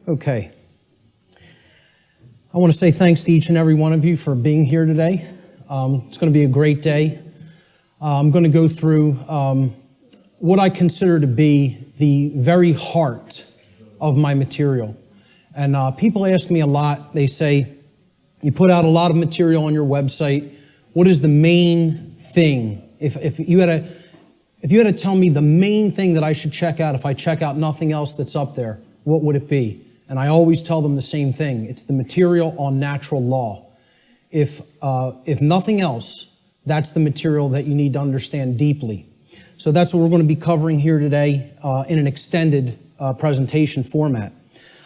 Okay. I want to say thanks to each and every one of you for being here today. It's going to be a great day. I'm going to go through what I consider to be the very heart of my material. And people ask me a lot. They say, you put out a lot of material on your website. What is the main thing? If you had to tell me the main thing that I should check out if I check out nothing else that's up there, what would it be? And I always tell them the same thing. It's the material on natural law. If nothing else, that's the material that you need to understand deeply. So that's what we're going to be covering here today in an extended presentation format.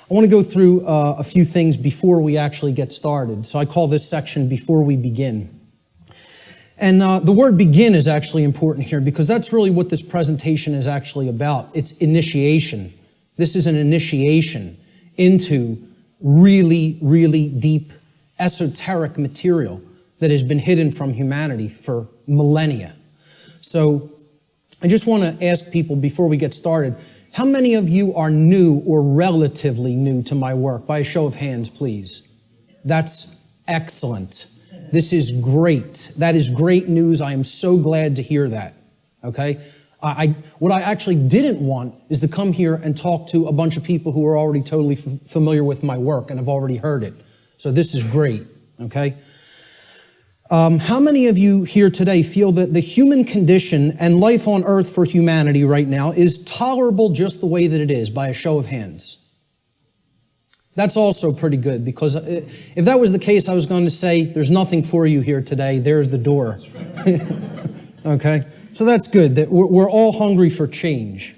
I want to go through a few things before we actually get started. So I call this section Before We Begin. And the word begin is actually important here because that's really what this presentation is actually about. It's initiation. This is an initiation into really, really deep, esoteric material that has been hidden from humanity for millennia. So I just want to ask people before we get started, how many of you are new or relatively new to my work? By a show of hands, please. That's excellent. This is great. That is great news. I am so glad to hear that. Okay? What I actually didn't want is to come here and talk to a bunch of people who are already totally familiar with my work and have already heard it. So this is great. Okay? How many of you here today feel that the human condition and life on earth for humanity right now is tolerable just the way that it is? By a show of hands. That's also pretty good, because if that was the case, I was going to say, there's nothing for you here today. There's the door. Okay? So that's good, that we're all hungry for change.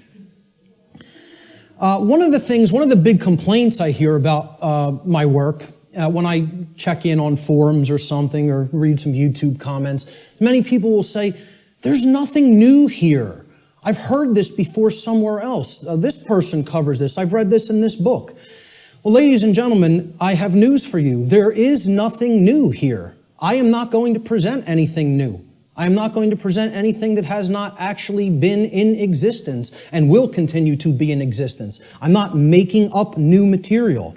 One of the big complaints I hear about my work, when I check in on forums or something, or read some YouTube comments, many people will say, there's nothing new here. I've heard this before somewhere else. This person covers this. I've read this in this book. Well, ladies and gentlemen, I have news for you. There is nothing new here. I am not going to present anything new. I am not going to present anything that has not actually been in existence and will continue to be in existence. I'm not making up new material.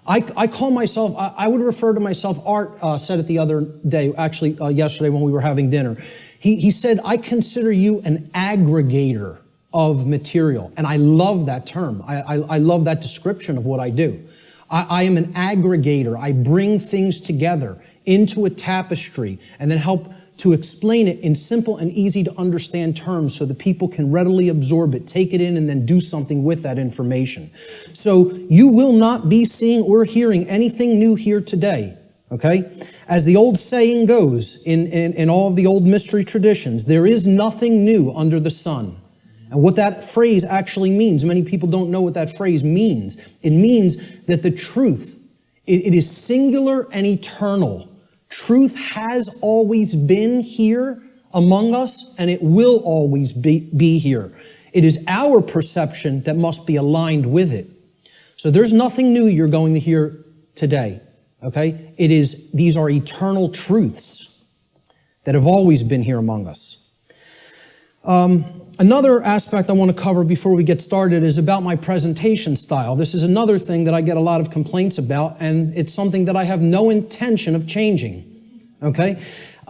I call myself, I would refer to myself, Art said it the other day, actually yesterday when we were having dinner. He said, I consider you an aggregator of material. And I love that term. I love that description of what I do. I am an aggregator. I bring things together into a tapestry and then help to explain it in simple and easy to understand terms so that people can readily absorb it, take it in, and then do something with that information. So you will not be seeing or hearing anything new here today, okay? As the old saying goes in all of the old mystery traditions, there is nothing new under the sun. And what that phrase actually means, many people don't know what that phrase means. It means that the truth, it is singular and eternal. Truth has always been here among us, and it will always be here. It is our perception that must be aligned with it. So there's nothing new you're going to hear today, okay? These are eternal truths that have always been here among us. Another aspect I want to cover before we get started is about my presentation style. This is another thing that I get a lot of complaints about, and it's something that I have no intention of changing. Okay?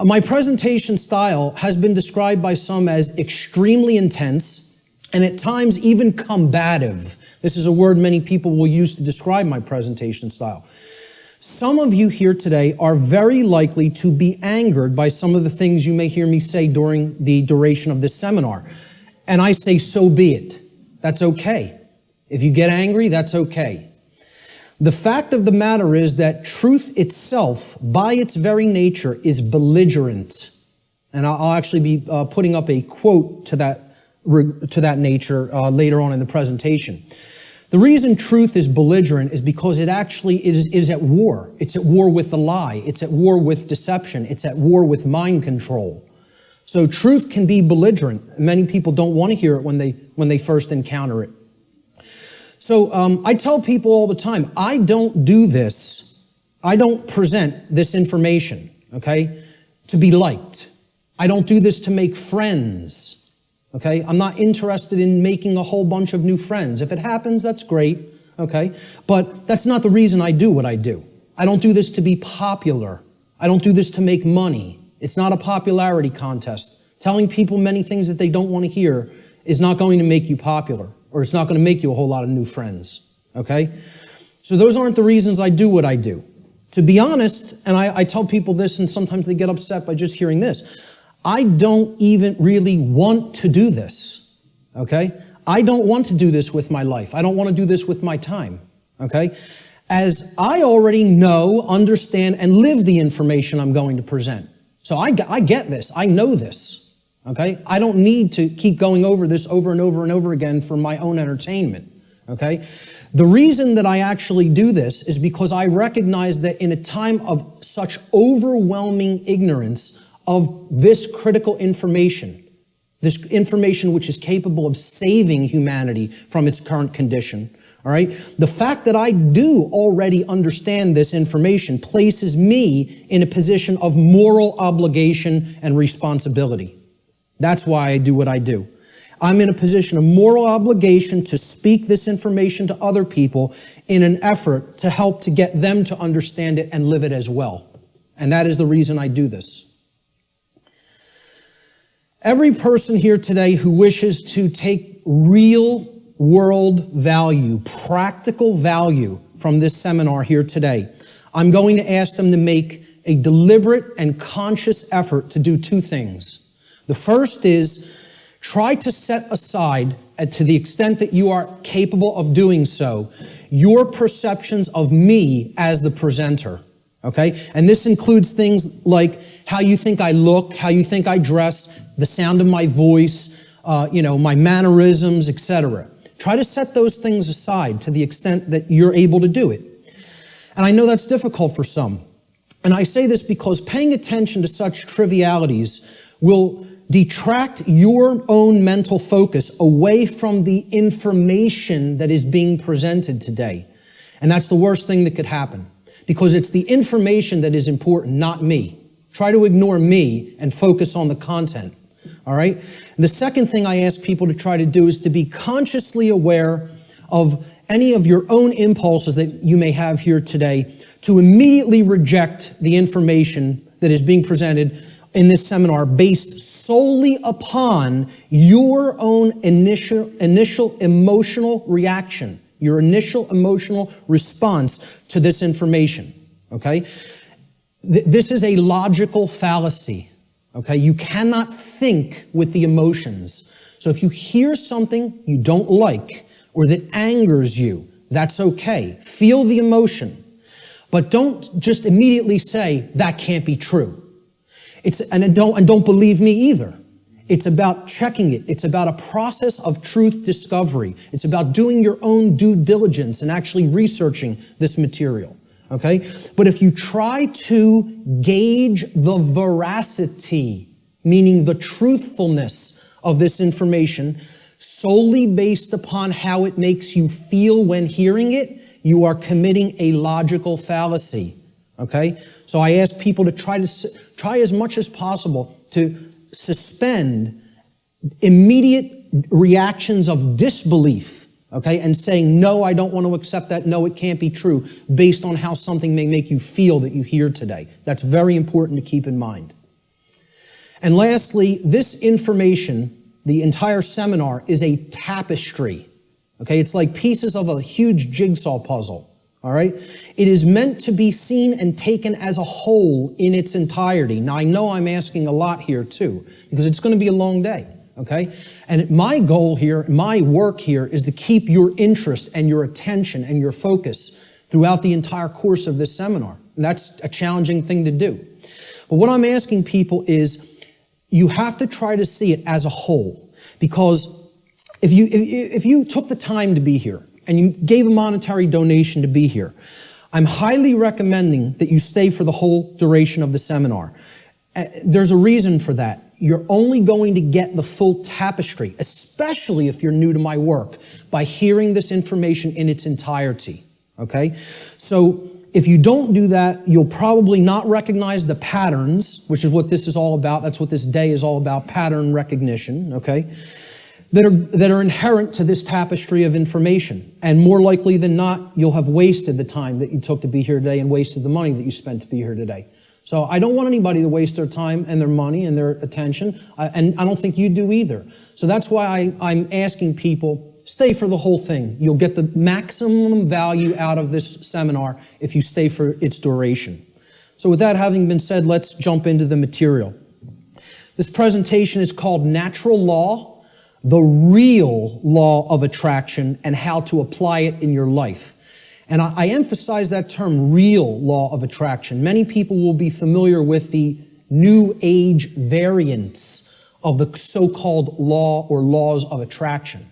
My presentation style has been described by some as extremely intense and at times even combative. This is a word many people will use to describe my presentation style. Some of you here today are very likely to be angered by some of the things you may hear me say during the duration of this seminar. And I say, so be it. That's okay. If you get angry, that's okay. The fact of the matter is that truth itself, by its very nature, is belligerent. And I'll actually be putting up a quote to that nature later on in the presentation. The reason truth is belligerent is because it actually is at war. It's at war with the lie. It's at war with deception. It's at war with mind control. So truth can be belligerent. Many people don't want to hear it when they first encounter it. So I tell people all the time, I don't do this. I don't present this information, okay, to be liked. I don't do this to make friends, okay? I'm not interested in making a whole bunch of new friends. If it happens, that's great. okay? But that's not the reason I do what I do. I don't do this to be popular. I don't do this to make money. It's not a popularity contest. Telling people many things that they don't want to hear is not going to make you popular, or it's not going to make you a whole lot of new friends, okay? So those aren't the reasons I do what I do. To be honest, and I tell people this, and sometimes they get upset by just hearing this, I don't even really want to do this, okay? I don't want to do this with my life. I don't want to do this with my time, okay? As I already know, understand, and live the information I'm going to present. So I get this. I know this, okay? I don't need to keep going over this over and over and over again for my own entertainment, okay? The reason that I actually do this is because I recognize that in a time of such overwhelming ignorance of this critical information, this information which is capable of saving humanity from its current condition, all right? The fact that I do already understand this information places me in a position of moral obligation and responsibility. That's why I do what I do. I'm in a position of moral obligation to speak this information to other people in an effort to help to get them to understand it and live it as well. And that is the reason I do this. Every person here today who wishes to take real world value, practical value from this seminar here today, I'm going to ask them to make a deliberate and conscious effort to do two things. The first is try to set aside, to the extent that you are capable of doing so, your perceptions of me as the presenter, okay? And this includes things like how you think I look, how you think I dress, the sound of my voice, my mannerisms, etc. Try to set those things aside to the extent that you're able to do it. And I know that's difficult for some. And I say this because paying attention to such trivialities will detract your own mental focus away from the information that is being presented today. And that's the worst thing that could happen, because it's the information that is important, not me. Try to ignore me and focus on the content, all right? The second thing I ask people to try to do is to be consciously aware of any of your own impulses that you may have here today, to immediately reject the information that is being presented in this seminar based solely upon your own initial emotional reaction, your initial emotional response to this information, okay? This is a logical fallacy, okay? You cannot think with the emotions. So if you hear something you don't like or that angers you, that's okay. Feel the emotion, but don't just immediately say, that can't be true. And don't believe me either. It's about checking it. It's about a process of truth discovery. It's about doing your own due diligence and actually researching this material, okay? But if you try to gauge the veracity, meaning the truthfulness of this information, solely based upon how it makes you feel when hearing it, you are committing a logical fallacy, okay? So I ask people to try as much as possible to suspend immediate reactions of disbelief, okay, and saying, no, I don't want to accept that, no, it can't be true, based on how something may make you feel that you hear today. That's very important to keep in mind. And lastly, this information, the entire seminar, is a tapestry, okay? It's like pieces of a huge jigsaw puzzle. All right? It is meant to be seen and taken as a whole in its entirety. Now, I know I'm asking a lot here too, because it's going to be a long day, okay? And my goal here, my work here, is to keep your interest and your attention and your focus throughout the entire course of this seminar. And that's a challenging thing to do. But what I'm asking people is, you have to try to see it as a whole, because if you took the time to be here, and you gave a monetary donation to be here, I'm highly recommending that you stay for the whole duration of the seminar. There's a reason for that. You're only going to get the full tapestry, especially if you're new to my work, by hearing this information in its entirety, okay? So if you don't do that, you'll probably not recognize the patterns, which is what this is all about. That's what this day is all about, pattern recognition, okay? that are inherent to this tapestry of information. And more likely than not, you'll have wasted the time that you took to be here today and wasted the money that you spent to be here today. So I don't want anybody to waste their time and their money and their attention, and I don't think you do either. So that's why I'm asking people, stay for the whole thing. You'll get the maximum value out of this seminar if you stay for its duration. So with that having been said, let's jump into the material. This presentation is called Natural Law, the Real Law of Attraction, and How to Apply It in Your Life. And I emphasize that term, real law of attraction. Many people will be familiar with the New Age variants of the so-called law or laws of attraction.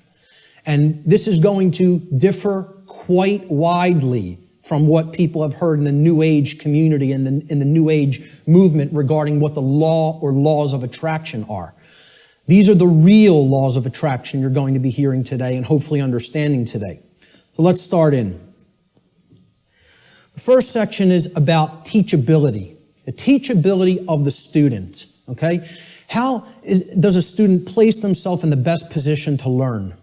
And this is going to differ quite widely from what people have heard in the New Age community and in the New Age movement regarding what the law or laws of attraction are. These are the real laws of attraction you're going to be hearing today and hopefully understanding today. So let's start in. The first section is about teachability, the teachability of the student, okay? How does a student place themselves in the best position to learn?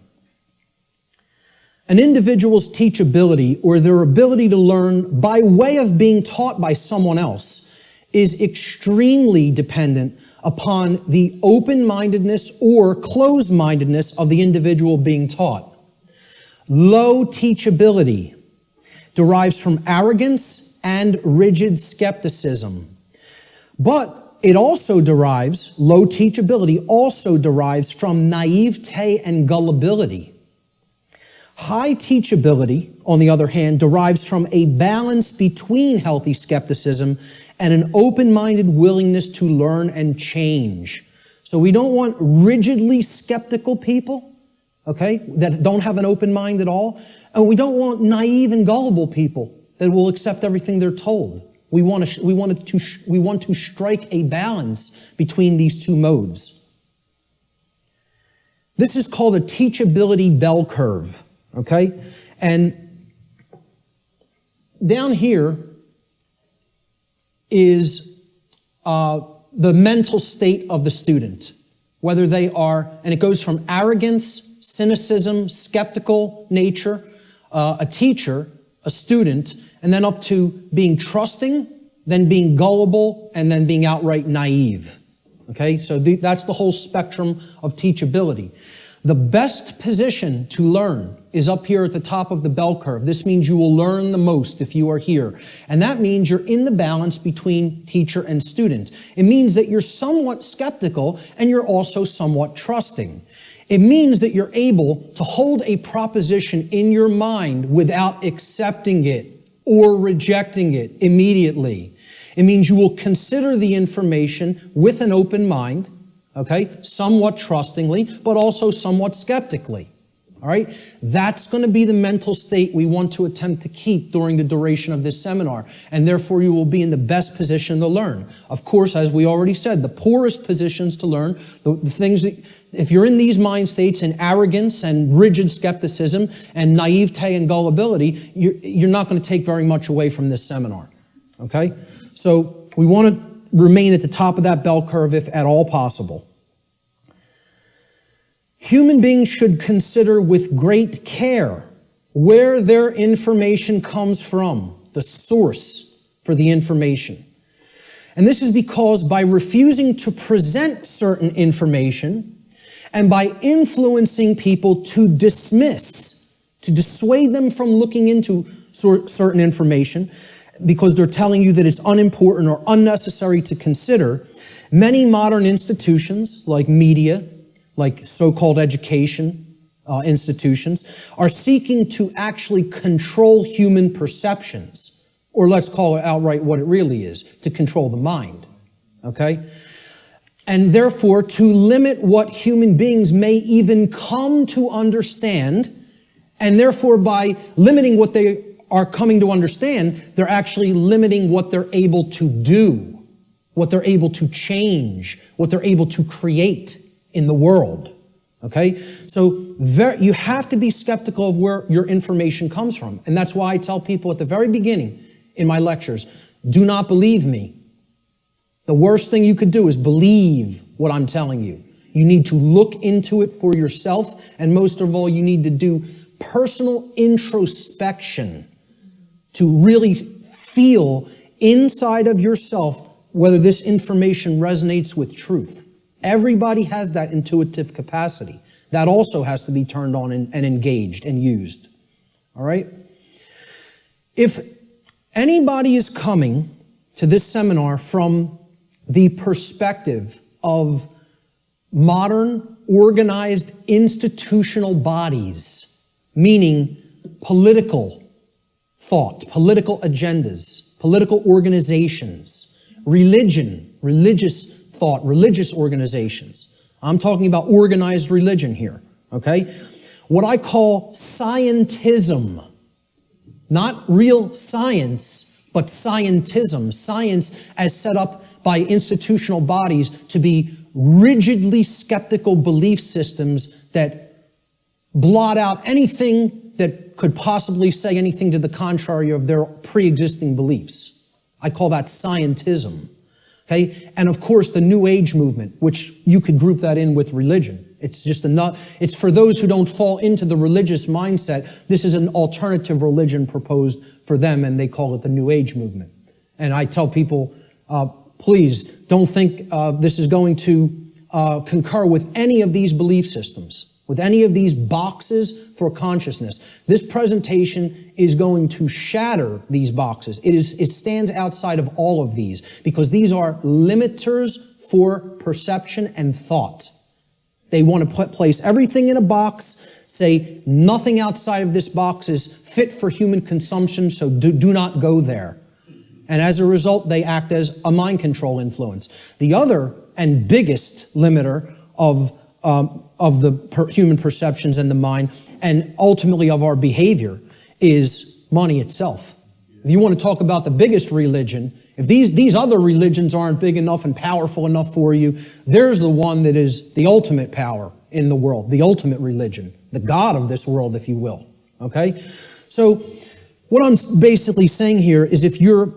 An individual's teachability, or their ability to learn by way of being taught by someone else, is extremely dependent upon the open-mindedness or closed-mindedness of the individual being taught. Low teachability derives from arrogance and rigid skepticism. But it also derives, low teachability also derives from naivete and gullibility. High teachability, on the other hand, derives from a balance between healthy skepticism and an open-minded willingness to learn and change. So we don't want rigidly skeptical people, okay, that don't have an open mind at all. And we don't want naive and gullible people that will accept everything they're told. We want to strike a balance between these two modes. This is called a teachability bell curve, okay? And down here is the mental state of the student, whether they are, and it goes from arrogance, cynicism, skeptical nature, a teacher, a student, and then up to being trusting, then being gullible, and then being outright naive. Okay, so that's the whole spectrum of teachability. The best position to learn is up here at the top of the bell curve. This means you will learn the most if you are here. And that means you're in the balance between teacher and student. It means that you're somewhat skeptical and you're also somewhat trusting. It means that you're able to hold a proposition in your mind without accepting it or rejecting it immediately. It means you will consider the information with an open mind, okay, somewhat trustingly, but also somewhat skeptically. All right? That's going to be the mental state we want to attempt to keep during the duration of this seminar, and therefore you will be in the best position to learn. Of course, as we already said, the poorest positions to learn, the things that, if you're in these mind states in arrogance and rigid skepticism and naivete and gullibility, you're not going to take very much away from this seminar. Okay? So we want to remain at the top of that bell curve if at all possible. Human beings should consider with great care where their information comes from, the source for the information. And this is because by refusing to present certain information and by influencing people to dismiss, to dissuade them from looking into certain information because they're telling you that it's unimportant or unnecessary to consider, many modern institutions like media, like so-called education institutions, are seeking to actually control human perceptions, or let's call it outright what it really is, to control the mind, okay? And therefore, to limit what human beings may even come to understand, and therefore by limiting what they are coming to understand, they're actually limiting what they're able to do, what they're able to change, what they're able to create in the world, okay? So you have to be skeptical of where your information comes from. And that's why I tell people at the very beginning in my lectures, do not believe me. The worst thing you could do is believe what I'm telling you. You need to look into it for yourself. And most of all, you need to do personal introspection to really feel inside of yourself whether this information resonates with truth. Everybody has that intuitive capacity. That also has to be turned on and engaged and used. All right? If anybody is coming to this seminar from the perspective of modern, organized, institutional bodies, meaning political thought, political agendas, political organizations, religion, religious thought, religious organizations. I'm talking about organized religion here, okay? What I call scientism. Not real science, but scientism. Science as set up by institutional bodies to be rigidly skeptical belief systems that blot out anything that could possibly say anything to the contrary of their pre-existing beliefs. I call that scientism. Okay? And of course, the New Age movement, which you could group that in with religion. It's just it's for those who don't fall into the religious mindset. This is an alternative religion proposed for them, and they call it the New Age movement. And I tell people, please don't think this is going to concur with any of these belief systems, with any of these boxes for consciousness. This presentation is going to shatter these boxes. It stands outside of all of these because these are limiters for perception and thought. They want to place everything in a box, say nothing outside of this box is fit for human consumption, so do not go there. And as a result, they act as a mind control influence. The other and biggest limiter of the human perceptions and the mind, and ultimately of our behavior, is money itself. If you want to talk about the biggest religion, if these other religions aren't big enough and powerful enough for you, there's the one that is the ultimate power in the world, the ultimate religion, the God of this world, if you will. Okay? So what I'm basically saying here is if you're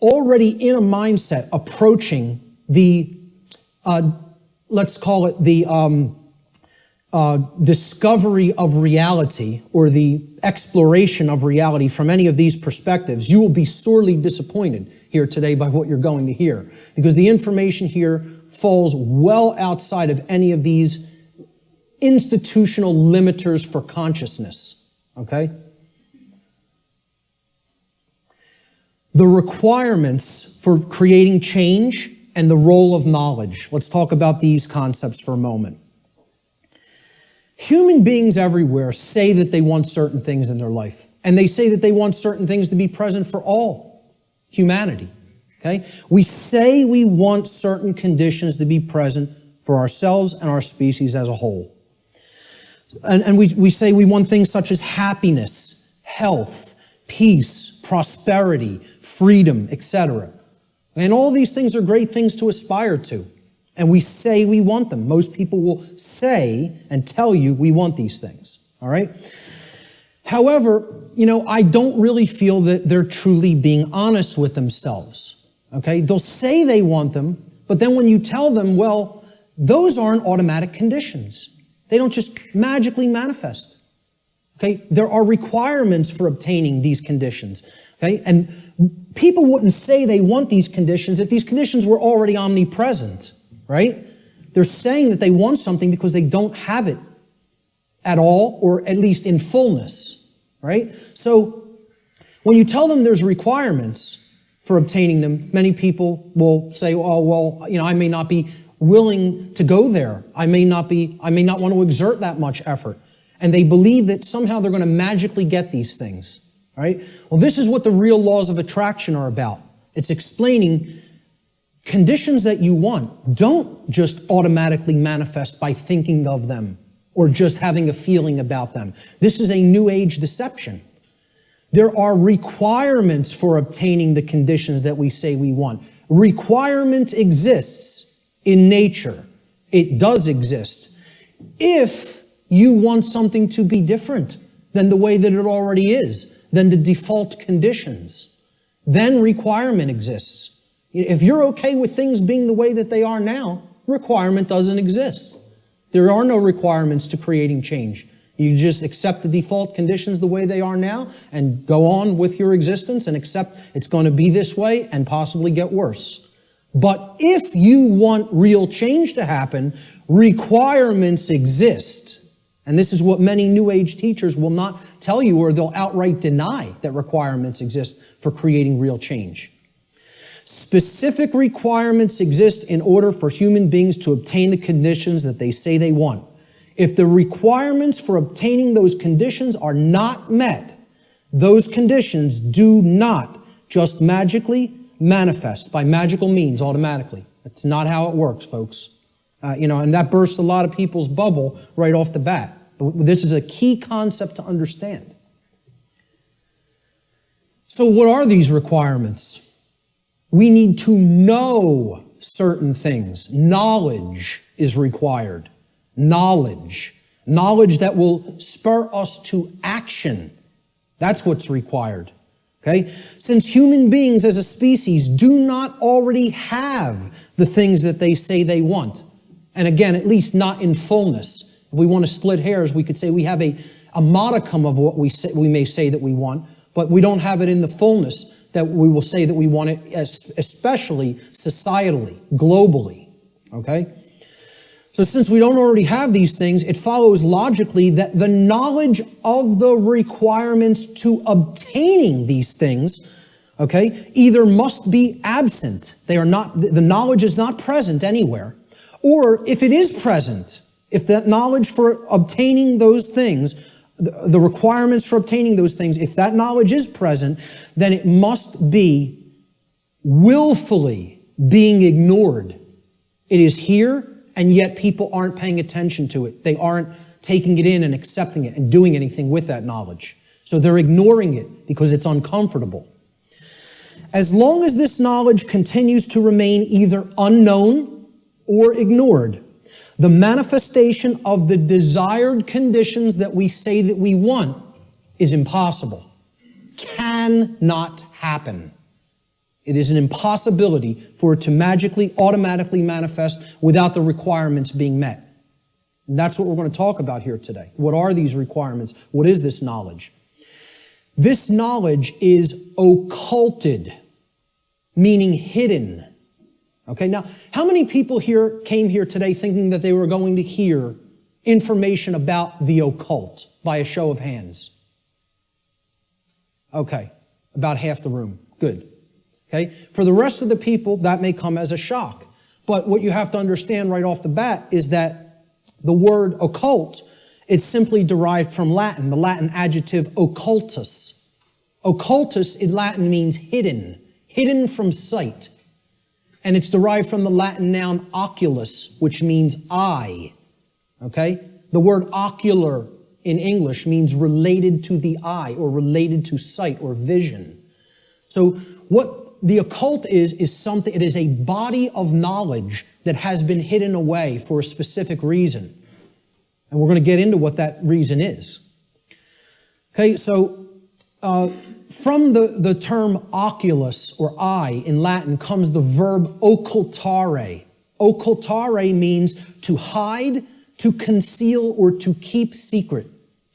already in a mindset approaching the, let's call it the discovery of reality or the exploration of reality from any of these perspectives, you will be sorely disappointed here today by what you're going to hear. Because the information here falls well outside of any of these institutional limiters for consciousness. Okay? The requirements for creating change and the role of knowledge. Let's talk about these concepts for a moment. Human beings everywhere say that they want certain things in their life. And they say that they want certain things to be present for all humanity. Okay? We say we want certain conditions to be present for ourselves and our species as a whole. And we say we want things such as happiness, health, peace, prosperity, freedom, etc. And all these things are great things to aspire to. And we say we want them. Most people will say and tell you we want these things. All right? However, I don't really feel that they're truly being honest with themselves. Okay? They'll say they want them, but then when you tell them, well, those aren't automatic conditions. They don't just magically manifest. Okay? There are requirements for obtaining these conditions. Okay? And people wouldn't say they want these conditions if these conditions were already omnipresent. Right? They're saying that they want something because they don't have it at all, or at least in fullness. Right? So when you tell them there's requirements for obtaining them, many people will say, oh, well, I may not be willing to go there. I may not want to exert that much effort. And they believe that somehow they're going to magically get these things. Right? Well, this is what the real laws of attraction are about. It's explaining conditions that you want don't just automatically manifest by thinking of them or just having a feeling about them. This is a New Age deception. There are requirements for obtaining the conditions that we say we want. Requirement exists in nature. It does exist. If you want something to be different than the way that it already is, than the default conditions, then requirement exists. If you're okay with things being the way that they are now, requirement doesn't exist. There are no requirements to creating change. You just accept the default conditions the way they are now and go on with your existence and accept it's going to be this way and possibly get worse. But if you want real change to happen, requirements exist. And this is what many New Age teachers will not tell you, or they'll outright deny that requirements exist for creating real change. Specific requirements exist in order for human beings to obtain the conditions that they say they want. If the requirements for obtaining those conditions are not met, those conditions do not just magically manifest by magical means automatically. That's not how it works, folks. And that bursts a lot of people's bubble right off the bat. This is a key concept to understand. So what are these requirements? We need to know certain things. Knowledge is required. Knowledge that will spur us to action. That's what's required. Okay? Since human beings as a species do not already have the things that they say they want, and again, at least not in fullness. If we want to split hairs, we could say we have a modicum of what we may say that we want, but we don't have it in the fullness that we will say that we want it, especially societally, globally. Okay? So since we don't already have these things, it follows logically that the knowledge of the requirements to obtaining these things, okay, either must be absent. The knowledge is not present anywhere. Or if it is present, if that knowledge for obtaining those things, the requirements for obtaining those things, if that knowledge is present, then it must be willfully being ignored. It is here, and yet people aren't paying attention to it. They aren't taking it in and accepting it and doing anything with that knowledge. So they're ignoring it because it's uncomfortable. As long as this knowledge continues to remain either unknown or ignored, the manifestation of the desired conditions that we say that we want is impossible. Cannot happen. It is an impossibility for it to magically, automatically manifest without the requirements being met. And that's what we're going to talk about here today. What are these requirements? What is this knowledge? This knowledge is occulted, meaning hidden. Okay, now, how many people here came here today thinking that they were going to hear information about the occult by a show of hands? Okay, about half the room. Good. Okay, for the rest of the people, that may come as a shock. But what you have to understand right off the bat is that the word occult, it's simply derived from Latin, the Latin adjective occultus. Occultus in Latin means hidden, hidden from sight. And it's derived from the Latin noun oculus, which means eye. Okay? The word ocular in English means related to the eye or related to sight or vision. So what the occult is something, it is a body of knowledge that has been hidden away for a specific reason. And we're going to get into what that reason is. Okay, so from the term oculus or eye in Latin comes the verb occultare. Occultare means to hide, to conceal, or to keep secret.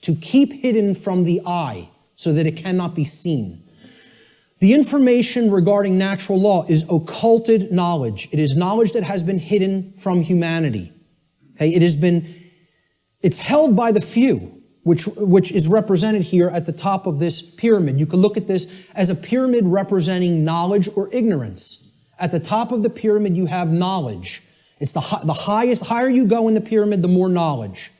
To keep hidden from the eye so that it cannot be seen. The information regarding natural law is occulted knowledge. It is knowledge that has been hidden from humanity. Okay, it's held by the few. Which is represented here at the top of this pyramid. You can look at this as a pyramid representing knowledge or ignorance. At the top of the pyramid, you have knowledge. It's the higher you go in the pyramid, the more knowledge.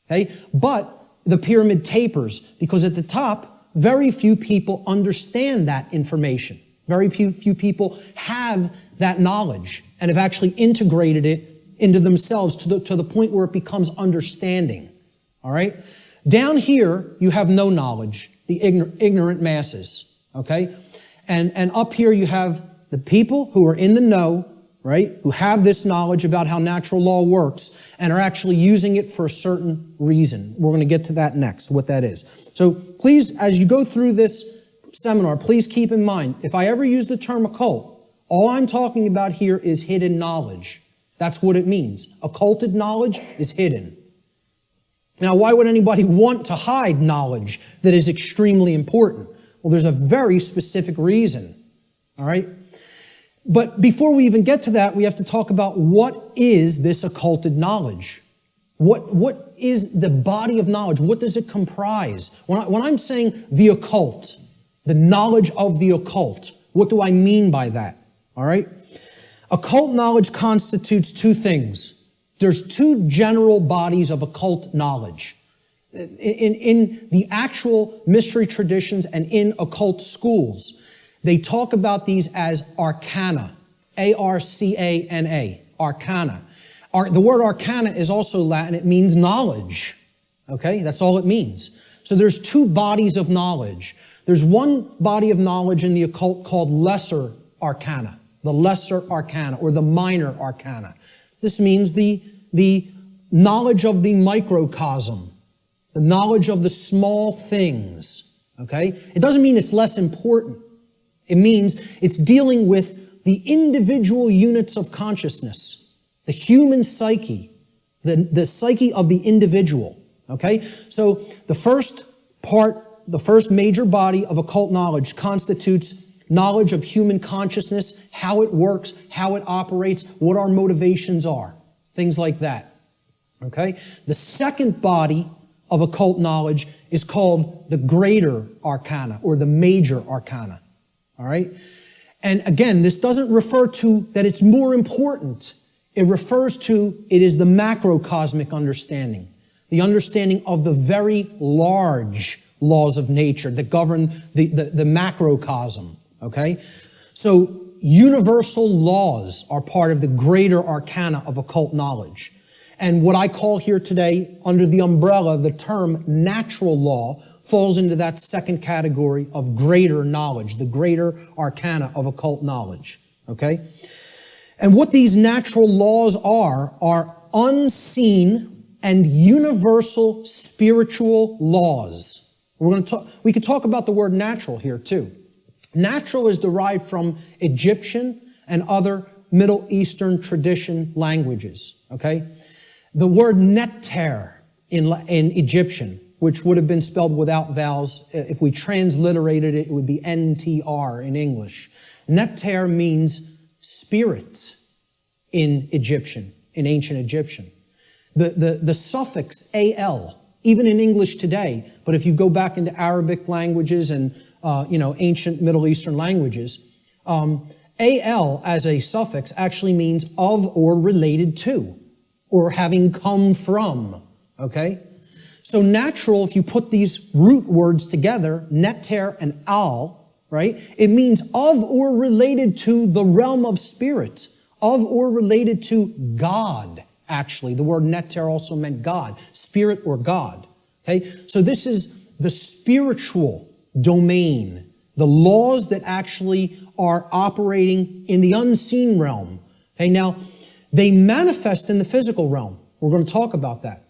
Okay? But the pyramid tapers because at the top, very few people understand that information. Very few people have that knowledge and have actually integrated it into themselves to the point where it becomes understanding. All right? Down here, you have no knowledge, the ignorant masses, okay? And up here, you have the people who are in the know, right? Who have this knowledge about how natural law works and are actually using it for a certain reason. We're going to get to that next, what that is. So please, as you go through this seminar, please keep in mind, if I ever use the term occult, all I'm talking about here is hidden knowledge. That's what it means. Occulted knowledge is hidden. Now, why would anybody want to hide knowledge that is extremely important? Well, there's a very specific reason, all right? But before we even get to that, we have to talk about what is this occulted knowledge? What is the body of knowledge? What does it comprise? When I'm saying the occult, the knowledge of the occult, what do I mean by that? All right? Occult knowledge constitutes two things. There's two general bodies of occult knowledge. In the actual mystery traditions and in occult schools, they talk about these as arcana, A-R-C-A-N-A, arcana. The word arcana is also Latin. It means knowledge. Okay? That's all it means. So there's two bodies of knowledge. There's one body of knowledge in the occult called lesser arcana, the lesser arcana or the minor arcana. This means the knowledge of the microcosm, the knowledge of the small things. Okay? It doesn't mean it's less important. It means it's dealing with the individual units of consciousness, the human psyche, the psyche of the individual. Okay? So the first major body of occult knowledge constitutes knowledge of human consciousness, how it works, how it operates, what our motivations are, things like that. Okay? The second body of occult knowledge is called the greater arcana or the major arcana. All right? And again, this doesn't refer to that it's more important. It refers to it is the macrocosmic understanding, the understanding of the very large laws of nature that govern the macrocosm. Okay? So universal laws are part of the greater arcana of occult knowledge. And what I call here today, under the umbrella, the term natural law, falls into that second category of greater knowledge, the greater arcana of occult knowledge. Okay? And what these natural laws are unseen and universal spiritual laws. We could talk about the word natural here too. Natural is derived from Egyptian and other Middle Eastern tradition languages. Okay? The word neter in Egyptian, which would have been spelled without vowels, if we transliterated it, it would be N-T-R in English. Neter means spirit in Egyptian, in ancient Egyptian. The suffix al, even in English today, but if you go back into Arabic languages and ancient Middle Eastern languages, al as a suffix actually means of or related to, or having come from. Okay? So natural, if you put these root words together, neter and al, right? It means of or related to the realm of spirit, of or related to God, actually. The word neter also meant God, spirit or God. Okay? So this is the spiritual domain, the laws that actually are operating in the unseen realm. Okay? Now, they manifest in the physical realm. We're going to talk about that.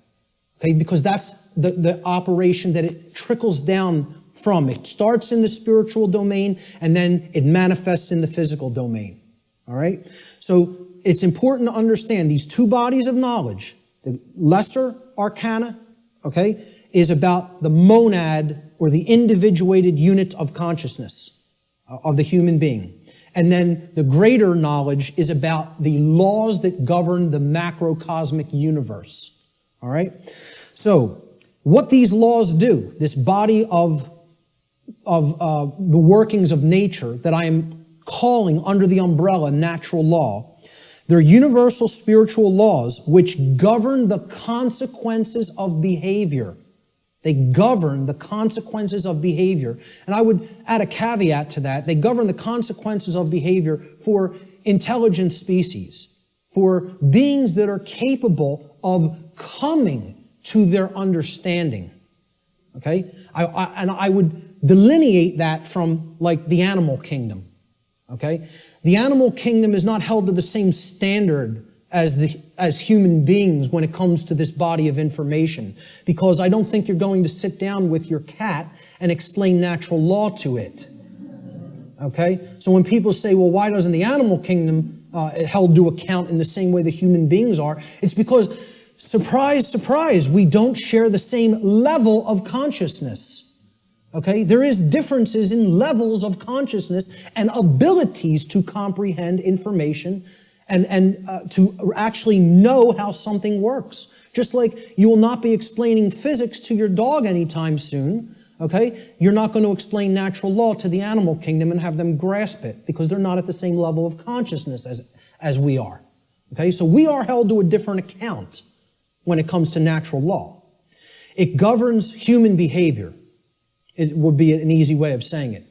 Okay? Because that's the operation that it trickles down from. It starts in the spiritual domain and then it manifests in the physical domain. All right? So it's important to understand these two bodies of knowledge. The lesser arcana, okay, is about the monad or the individuated unit of consciousness of the human being. And then the greater knowledge is about the laws that govern the macrocosmic universe. All right? So, what these laws do, this body of the workings of nature that I am calling under the umbrella natural law, they're universal spiritual laws which govern the consequences of behavior. They govern the consequences of behavior. And I would add a caveat to that. They govern the consequences of behavior for intelligent species, for beings that are capable of coming to their understanding. Okay? I would delineate that from like the animal kingdom. Okay? The animal kingdom is not held to the same standard as human beings when it comes to this body of information, because I don't think you're going to sit down with your cat and explain natural law to it. Okay? So when people say, well, why doesn't the animal kingdom held to account in the same way that human beings are. It's because, surprise, surprise, we don't share the same level of consciousness. Okay? There is differences in levels of consciousness and abilities to comprehend information and to actually know how something works. Just like you will not be explaining physics to your dog anytime soon, okay? You're not going to explain natural law to the animal kingdom and have them grasp it because they're not at the same level of consciousness as we are. Okay? So we are held to a different account when it comes to natural law. It governs human behavior. It would be an easy way of saying it.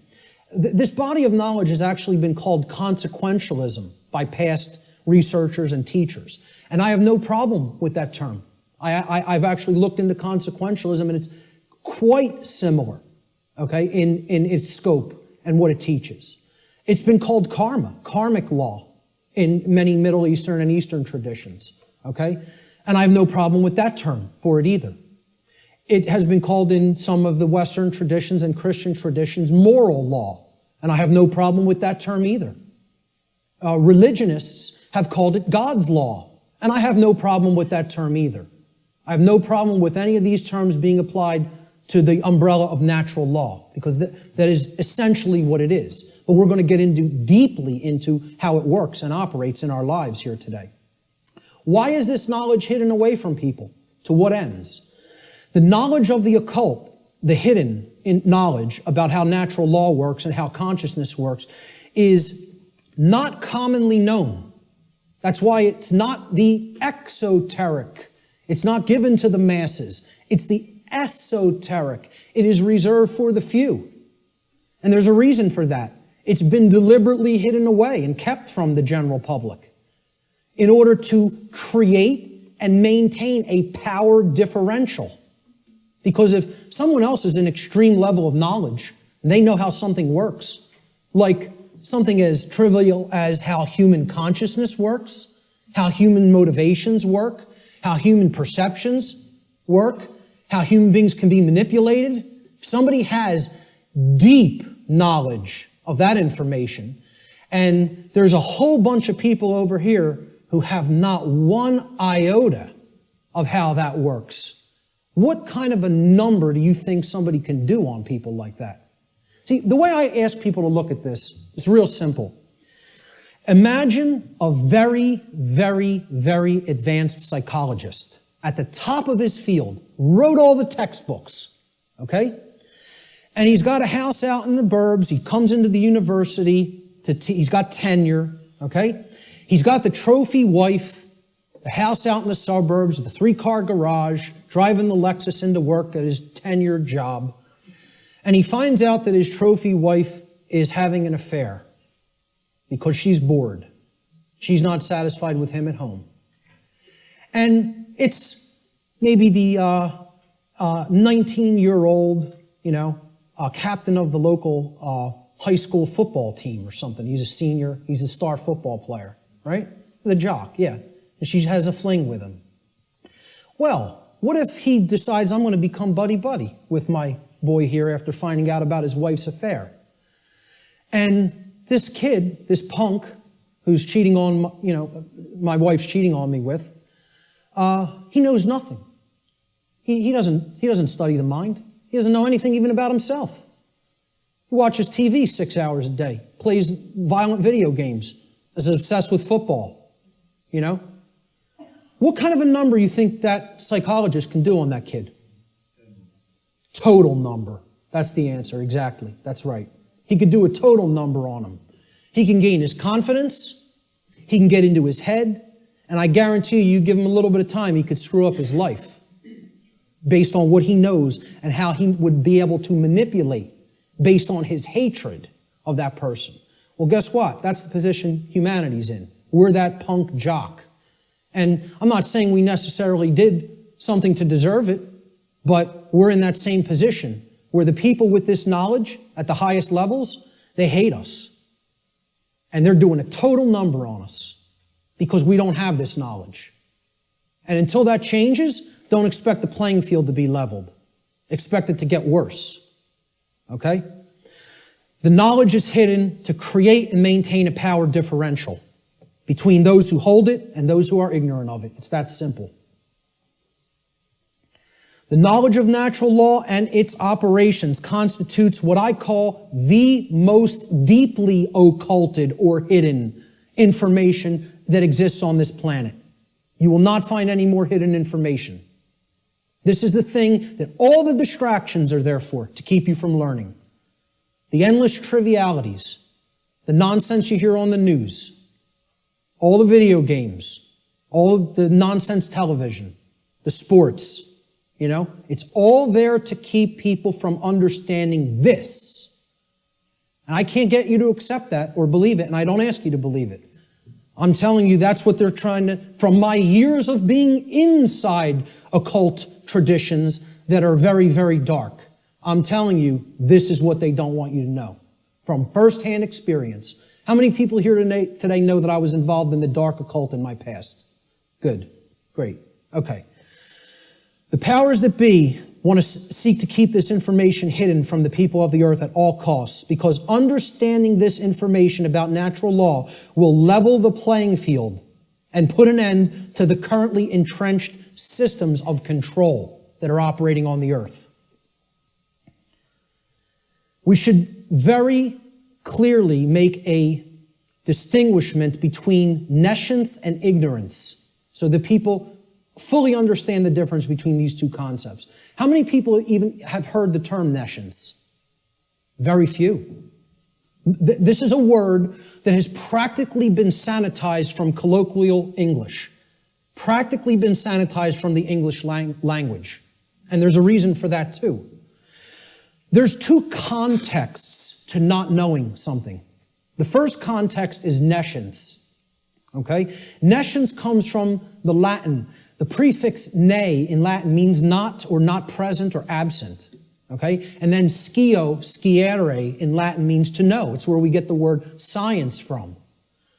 This body of knowledge has actually been called consequentialism by past researchers and teachers. And I have no problem with that term. I've actually looked into consequentialism, and it's quite similar, okay, in its scope and what it teaches. It's been called karma, karmic law, in many Middle Eastern and Eastern traditions, okay? And I have no problem with that term for it either. It has been called in some of the Western traditions and Christian traditions moral law, and I have no problem with that term either. Religionists have called it God's law, and I have no problem with that term either. I have no problem with any of these terms being applied to the umbrella of natural law, because that is essentially what it is. But we're going to get deeply into how it works and operates in our lives here today. Why is this knowledge hidden away from people? To what ends? The knowledge of the occult, the hidden knowledge about how natural law works and how consciousness works, is not commonly known. That's why it's not the exoteric. It's not given to the masses. It's the esoteric. It is reserved for the few. And there's a reason for that. It's been deliberately hidden away and kept from the general public in order to create and maintain a power differential. Because if someone else is an extreme level of knowledge, and they know how something works, like something as trivial as how human consciousness works, how human motivations work, how human perceptions work, how human beings can be manipulated. If somebody has deep knowledge of that information, and there's a whole bunch of people over here who have not one iota of how that works, what kind of a number do you think somebody can do on people like that? See, the way I ask people to look at this is real simple. Imagine a very, very, very advanced psychologist at the top of his field, wrote all the textbooks, okay? And he's got a house out in the burbs. He comes into the university. He's got tenure, okay? He's got the trophy wife, the house out in the suburbs, the 3-car garage, driving the Lexus into work at his tenured job. And he finds out that his trophy wife is having an affair because she's bored. She's not satisfied with him at home. And it's maybe the 19-year-old, captain of the local high school football team or something. He's a senior. He's a star football player, right? The jock, yeah. And she has a fling with him. Well, what if he decides, I'm going to become buddy-buddy with my boy here after finding out about his wife's affair? And this kid, this punk, who's cheating on, my wife's cheating on me with, he knows nothing. He doesn't study the mind. He doesn't know anything even about himself. He watches TV 6 hours a day, plays violent video games, is obsessed with football, What kind of a number you think that psychologist can do on that kid? Total number. That's the answer, exactly. That's right. He could do a total number on him. He can gain his confidence. He can get into his head. And I guarantee you give him a little bit of time, he could screw up his life based on what he knows and how he would be able to manipulate based on his hatred of that person. Well, guess what? That's the position humanity's in. We're that punk jock. And I'm not saying we necessarily did something to deserve it, but we're in that same position where the people with this knowledge at the highest levels, they hate us. And they're doing a total number on us because we don't have this knowledge. And until that changes, don't expect the playing field to be leveled. Expect it to get worse. Okay? The knowledge is hidden to create and maintain a power differential between those who hold it and those who are ignorant of it. It's that simple. The knowledge of natural law and its operations constitutes what I call the most deeply occulted or hidden information that exists on this planet. You will not find any more hidden information. This is the thing that all the distractions are there for, to keep you from learning. The endless trivialities, the nonsense you hear on the news, all the video games, all of the nonsense television, the sports, it's all there to keep people from understanding this. And I can't get you to accept that or believe it, and I don't ask you to believe it. I'm telling you that's what they're trying to, from my years of being inside occult traditions that are very, very dark. I'm telling you, this is what they don't want you to know. From firsthand experience. How many people here today know that I was involved in the dark occult in my past? Good. Great. Okay. The powers that be want to seek to keep this information hidden from the people of the earth at all costs, because understanding this information about natural law will level the playing field and put an end to the currently entrenched systems of control that are operating on the earth. We should very clearly make a distinguishment between nescience and ignorance, so that people fully understand the difference between these two concepts. How many people even have heard the term nescience? Very few. This is a word that has practically been sanitized from colloquial English, practically been sanitized from the English language. And there's a reason for that too. There's two contexts to not knowing something. The first context is nescience. Okay? Nescience comes from the Latin. The prefix ne in Latin means not or not present or absent. Okay? And then sciere in Latin means to know. It's where we get the word science from.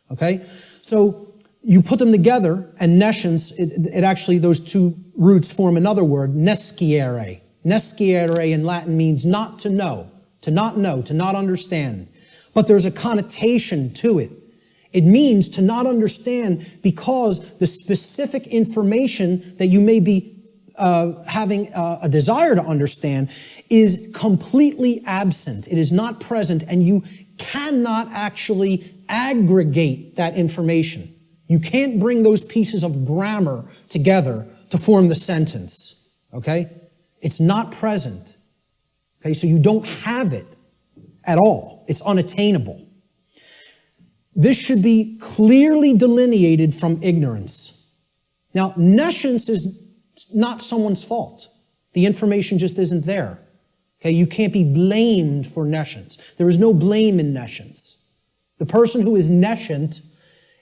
Okay? So you put them together, and nescience, it actually, those two roots form another word, nesciere. Nesciere in Latin means not to know, to not understand. But there's a connotation to it. It means to not understand because the specific information that you may be having a desire to understand is completely absent. It is not present, and you cannot actually aggregate that information. You can't bring those pieces of grammar together to form the sentence. Okay? It's not present. Okay? So you don't have it at all. It's unattainable. This should be clearly delineated from ignorance. Now, nescience is not someone's fault. The information just isn't there. Okay, you can't be blamed for nescience. There is no blame in nescience. The person who is nescient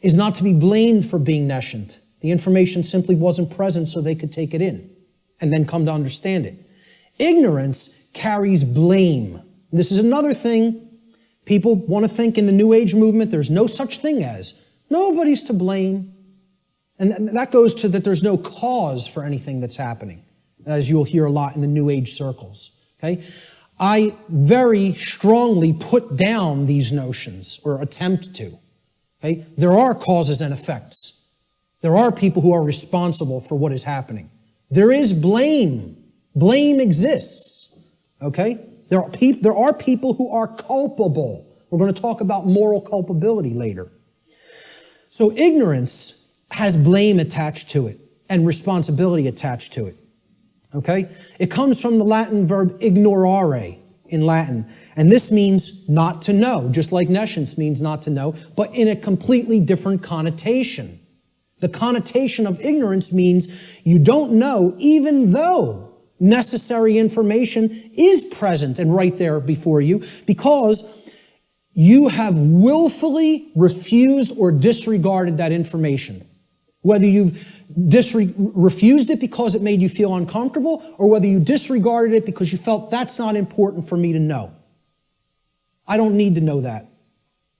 is not to be blamed for being nescient. The information simply wasn't present so they could take it in and then come to understand it. Ignorance carries blame. This is another thing. People want to think in the New Age movement there's no such thing as. Nobody's to blame. And that goes to that there's no cause for anything that's happening, as you'll hear a lot in the New Age circles. Okay? I very strongly put down these notions, or attempt to. Okay? There are causes and effects. There are people who are responsible for what is happening. There is blame. Blame exists. Okay? There are people who are culpable. We're going to talk about moral culpability later. So ignorance has blame attached to it and responsibility attached to it. Okay? It comes from the Latin verb ignorare in Latin. And this means not to know, just like nescience means not to know, but in a completely different connotation. The connotation of ignorance means you don't know even though necessary information is present and right there before you, because you have willfully refused or disregarded that information. Whether you've refused it because it made you feel uncomfortable, or whether you disregarded it because you felt that's not important for me to know. I don't need to know that.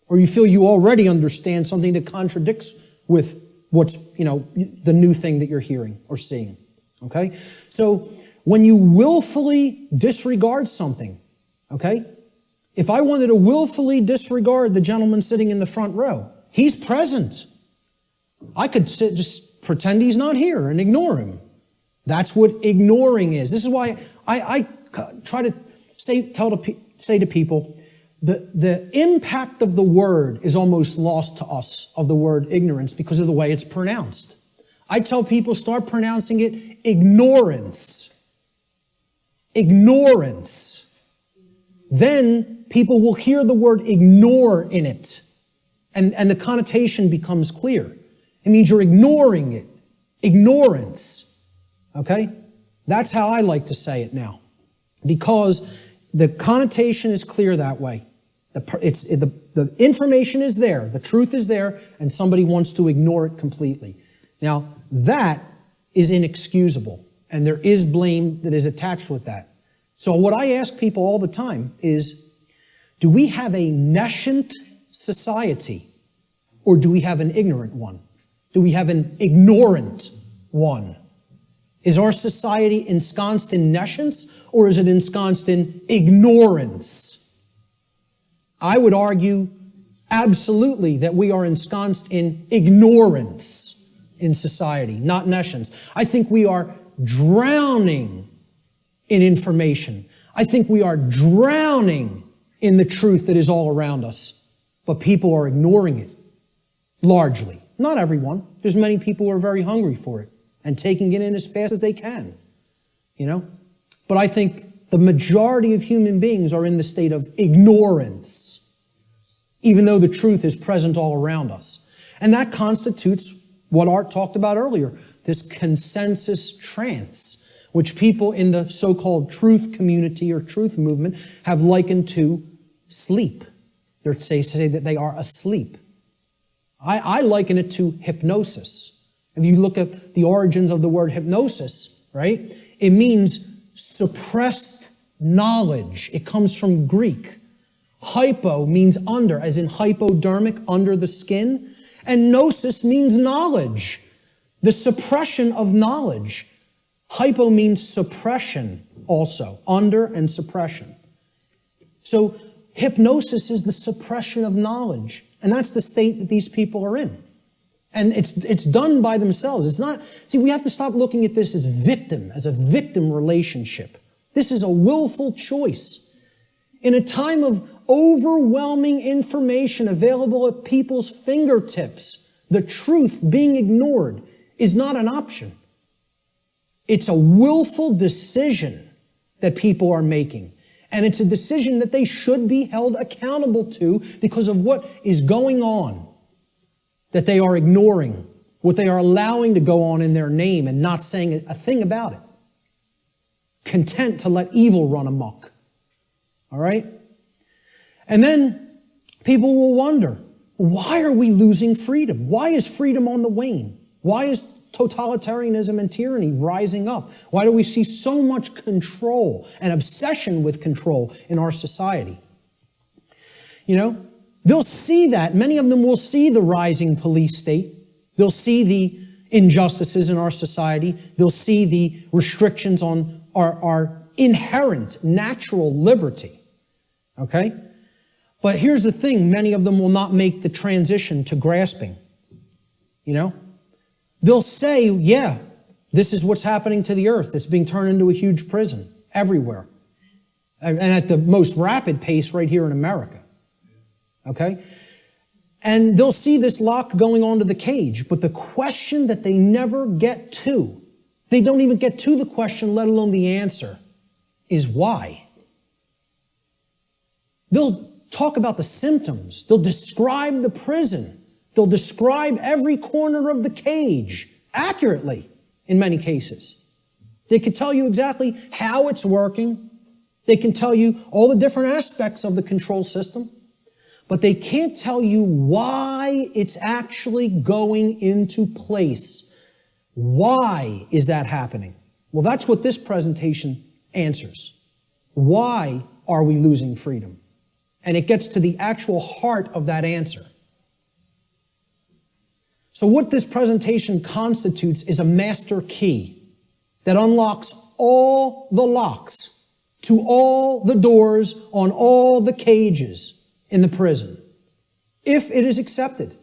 Or you feel you already understand something that contradicts with what's, the new thing that you're hearing or seeing. Okay? So when you willfully disregard something, okay? If I wanted to willfully disregard the gentleman sitting in the front row, he's present. I could just pretend he's not here and ignore him. That's what ignoring is. This is why I try to say to people, the impact of the word is almost lost to us, of the word ignorance, because of the way it's pronounced. I tell people, start pronouncing it ignorance. Ignorance. Then people will hear the word ignore in it, and the connotation becomes clear. It means you're ignoring it. Ignorance. Okay? That's how I like to say it now. Because the connotation is clear that way. The information is there. The truth is there, and somebody wants to ignore it completely. Now, that is inexcusable, and there is blame that is attached with that. So what I ask people all the time is, do we have a nescient society, or do we have an ignorant one? Do we have an ignorant one? Is our society ensconced in nescience, or is it ensconced in ignorance? I would argue absolutely that we are ensconced in ignorance in society, not nescience. I think we are drowning in information. I think we are drowning in the truth that is all around us, but people are ignoring it, largely. Not everyone. There's many people who are very hungry for it and taking it in as fast as they can, But I think the majority of human beings are in the state of ignorance, even though the truth is present all around us. And that constitutes what Art talked about earlier, this consensus trance, which people in the so-called truth community or truth movement have likened to sleep. They say that they are asleep. I liken it to hypnosis. If you look at the origins of the word hypnosis, right, it means suppressed knowledge. It comes from Greek. Hypo means under, as in hypodermic, under the skin. And gnosis means knowledge, the suppression of knowledge. Hypo means suppression also, under and suppression. So hypnosis is the suppression of knowledge. And that's the state that these people are in. And it's done by themselves. It's not, we have to stop looking at this as a victim relationship. This is a willful choice. In a time of overwhelming information available at people's fingertips, the truth being ignored is not an option. It's a willful decision that people are making. And it's a decision that they should be held accountable to because of what is going on, that they are ignoring, what they are allowing to go on in their name and not saying a thing about it. Content to let evil run amok. All right? And then people will wonder, why are we losing freedom? Why is freedom on the wane? Why is totalitarianism and tyranny rising up? Why do we see so much control and obsession with control in our society? They'll see that. Many of them will see the rising police state. They'll see the injustices in our society. They'll see the restrictions on our inherent natural liberty. Okay? But here's the thing. Many of them will not make the transition to grasping. They'll say, yeah, this is what's happening to the earth. It's being turned into a huge prison everywhere. And at the most rapid pace right here in America. Okay? And they'll see this lock going onto the cage. But the question that they never get to, they don't even get to the question, let alone the answer, is why? They'll talk about the symptoms. They'll describe the prison. They'll describe every corner of the cage accurately in many cases. They can tell you exactly how it's working. They can tell you all the different aspects of the control system. But they can't tell you why it's actually going into place. Why is that happening? Well, that's what this presentation answers. Why are we losing freedom? And it gets to the actual heart of that answer. So what this presentation constitutes is a master key that unlocks all the locks to all the doors on all the cages in the prison, if it is accepted.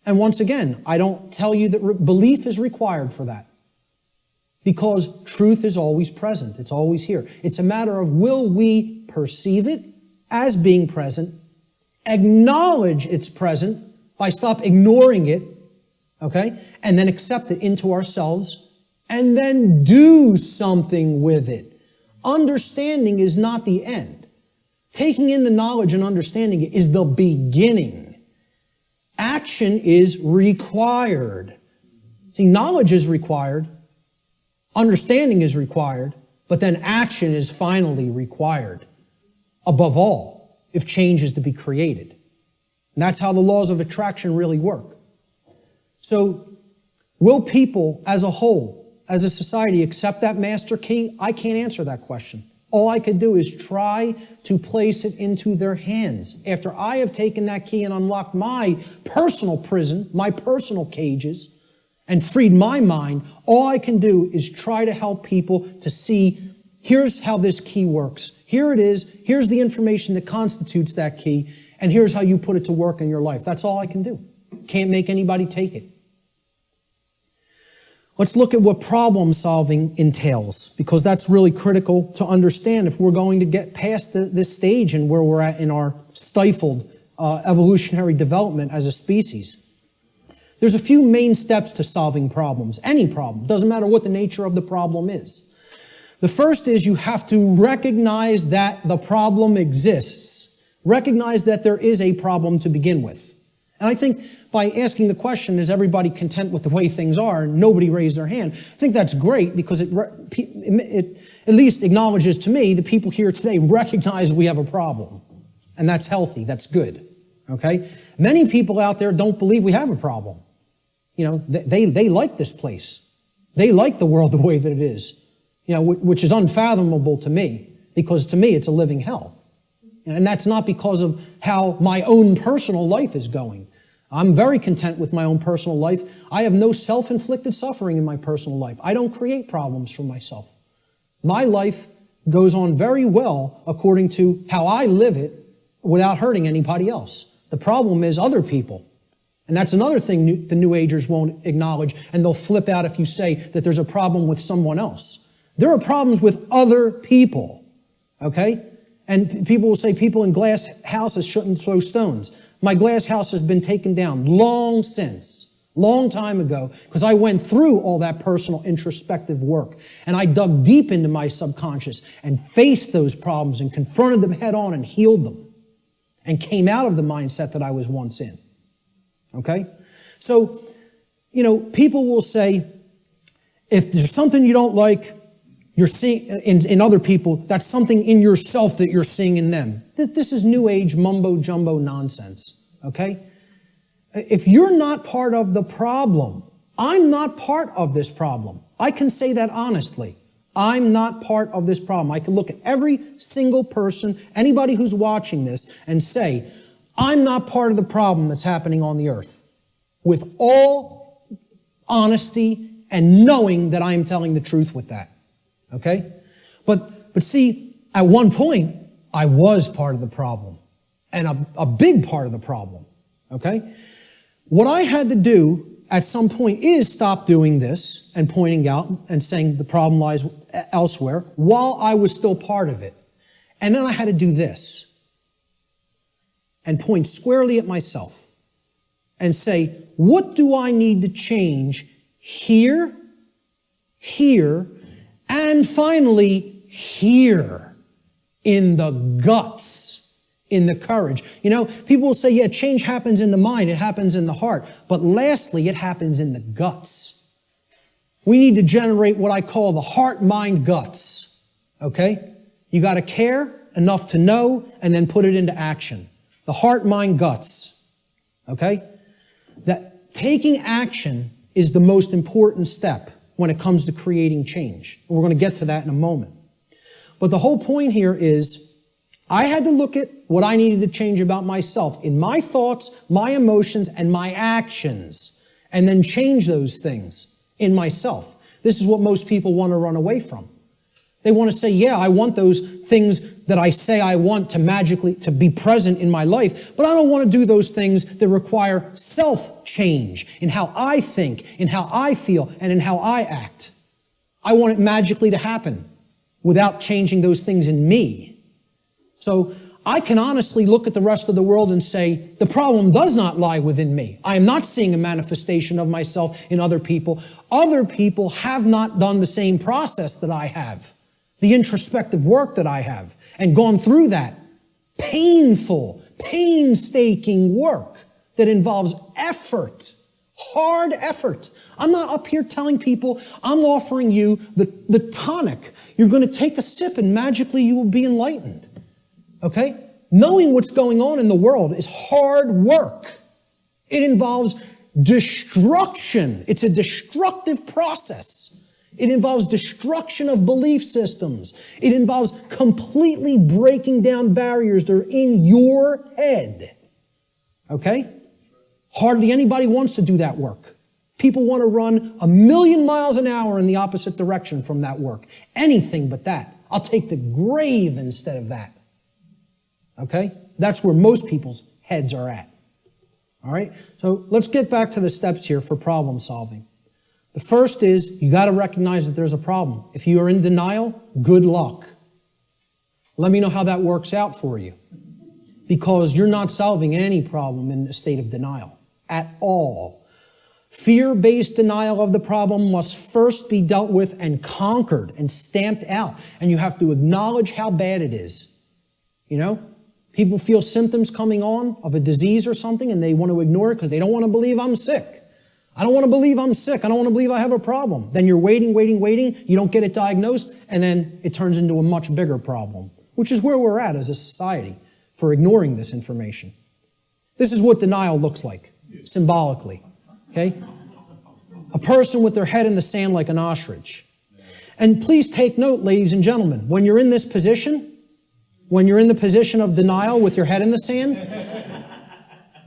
And once again, I don't tell you that belief is required for that, because truth is always present. It's always here. It's a matter of, will we perceive it as being present, acknowledge it's present by stop ignoring it, okay, and then accept it into ourselves, and then do something with it. Understanding is not the end. Taking in the knowledge and understanding it is the beginning. Action is required. See, knowledge is required, understanding is required, but then action is finally required. Above all, if change is to be created. And that's how the laws of attraction really work. So, will people as a whole, as a society, accept that master key? I can't answer that question. All I could do is try to place it into their hands. After I have taken that key and unlocked my personal prison, my personal cages, and freed my mind, all I can do is try to help people to see, here's how this key works. Here it is. Here's the information that constitutes that key. And here's how you put it to work in your life. That's all I can do. Can't make anybody take it. Let's look at what problem solving entails, because that's really critical to understand if we're going to get past this stage and where we're at in our stifled evolutionary development as a species. There's a few main steps to solving problems, any problem. Doesn't matter what the nature of the problem is. The first is you have to recognize that the problem exists. Recognize that there is a problem to begin with. And I think by asking the question, is everybody content with the way things are? Nobody raised their hand. I think that's great, because it at least acknowledges to me the people here today recognize we have a problem. And that's healthy. That's good. Okay? Many people out there don't believe we have a problem. You know, they like this place. They like the world the way that it is. You know, which is unfathomable to me, because to me it's a living hell. And that's not because of how my own personal life is going. I'm very content with my own personal life. I have no self-inflicted suffering in my personal life. I don't create problems for myself. My life goes on very well according to how I live it without hurting anybody else. The problem is other people. And that's another thing the New Agers won't acknowledge, and they'll flip out if you say that there's a problem with someone else. There are problems with other people, okay? And people will say people in glass houses shouldn't throw stones. My glass house has been taken down long since, long time ago, because I went through all that personal introspective work. And I dug deep into my subconscious and faced those problems and confronted them head on and healed them. And came out of the mindset that I was once in, okay? So, you know, people will say, if there's something you don't like, you're seeing in other people, that's something in yourself that you're seeing in them. This is New Age mumbo-jumbo nonsense, okay? If you're not part of the problem, I'm not part of this problem. I can say that honestly. I'm not part of this problem. I can look at every single person, anybody who's watching this, and say, I'm not part of the problem that's happening on the earth. With all honesty and knowing that I am telling the truth with that. Okay? But see, at one point, I was part of the problem. And a big part of the problem. Okay? What I had to do at some point is stop doing this and pointing out and saying the problem lies elsewhere while I was still part of it. And then I had to do this and point squarely at myself and say, what do I need to change here, and finally here, in the guts, in the courage? You know, people will say, yeah, change happens in the mind, it happens in the heart. But lastly, it happens in the guts. We need to generate what I call the heart, mind, guts. Okay? You got to care enough to know and then put it into action. The heart, mind, guts. Okay? That taking action is the most important step when it comes to creating change. And we're going to get to that in a moment. But the whole point here is I had to look at what I needed to change about myself in my thoughts, my emotions, and my actions, and then change those things in myself. This is what most people want to run away from. They want to say, yeah, I want those things that I say I want to magically to be present in my life, but I don't want to do those things that require self-change in how I think, in how I feel, and in how I act. I want it magically to happen without changing those things in me. So I can honestly look at the rest of the world and say, the problem does not lie within me. I am not seeing a manifestation of myself in other people. Other people have not done the same process that I have, the introspective work that I have, and gone through that painful, painstaking work that involves effort, hard effort. I'm not up here telling people, I'm offering you the tonic. You're going to take a sip and magically you will be enlightened. Okay? Knowing what's going on in the world is hard work. It involves destruction. It's a destructive process. It involves destruction of belief systems. It involves completely breaking down barriers that are in your head. Okay? Hardly anybody wants to do that work. People want to run 1,000,000 miles an hour in the opposite direction from that work. Anything but that. I'll take the grave instead of that. Okay? That's where most people's heads are at. All right? So let's get back to the steps here for problem solving. The first is you got to recognize that there's a problem. If you are in denial, good luck. Let me know how that works out for you. Because you're not solving any problem in a state of denial at all. Fear-based denial of the problem must first be dealt with and conquered and stamped out. And you have to acknowledge how bad it is. You know? People feel symptoms coming on of a disease or something and they want to ignore it because they don't want to believe I'm sick. I don't want to believe I'm sick. I don't want to believe I have a problem. Then you're waiting. You don't get it diagnosed and then it turns into a much bigger problem, which is where we're at as a society for ignoring this information. This is what denial looks like, symbolically. Okay? A person with their head in the sand like an ostrich. And please take note, ladies and gentlemen, when you're in this position, when you're in the position of denial with your head in the sand,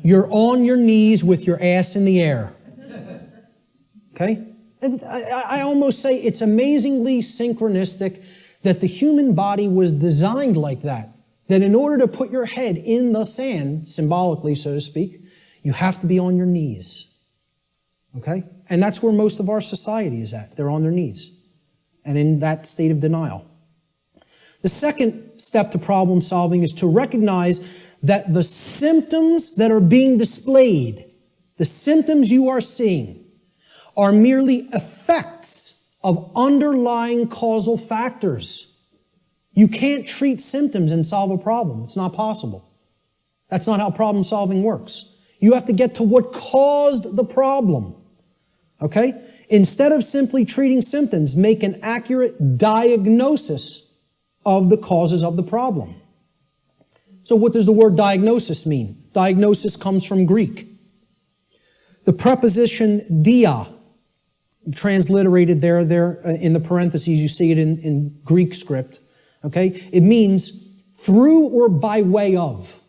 you're on your knees with your ass in the air. Okay? I almost say it's amazingly synchronistic that the human body was designed like that. That in order to put your head in the sand, symbolically, so to speak, you have to be on your knees. Okay? And that's where most of our society is at. They're on their knees. And in that state of denial. The second step to problem solving is to recognize that the symptoms that are being displayed, the symptoms you are seeing, are merely effects of underlying causal factors. You can't treat symptoms and solve a problem. It's not possible. That's not how problem solving works. You have to get to what caused the problem. Okay? Instead of simply treating symptoms, make an accurate diagnosis of the causes of the problem. So what does the word diagnosis mean? Diagnosis comes from Greek. The preposition dia, transliterated there in the parentheses, you see it in Greek script. Okay? It means through or by way of.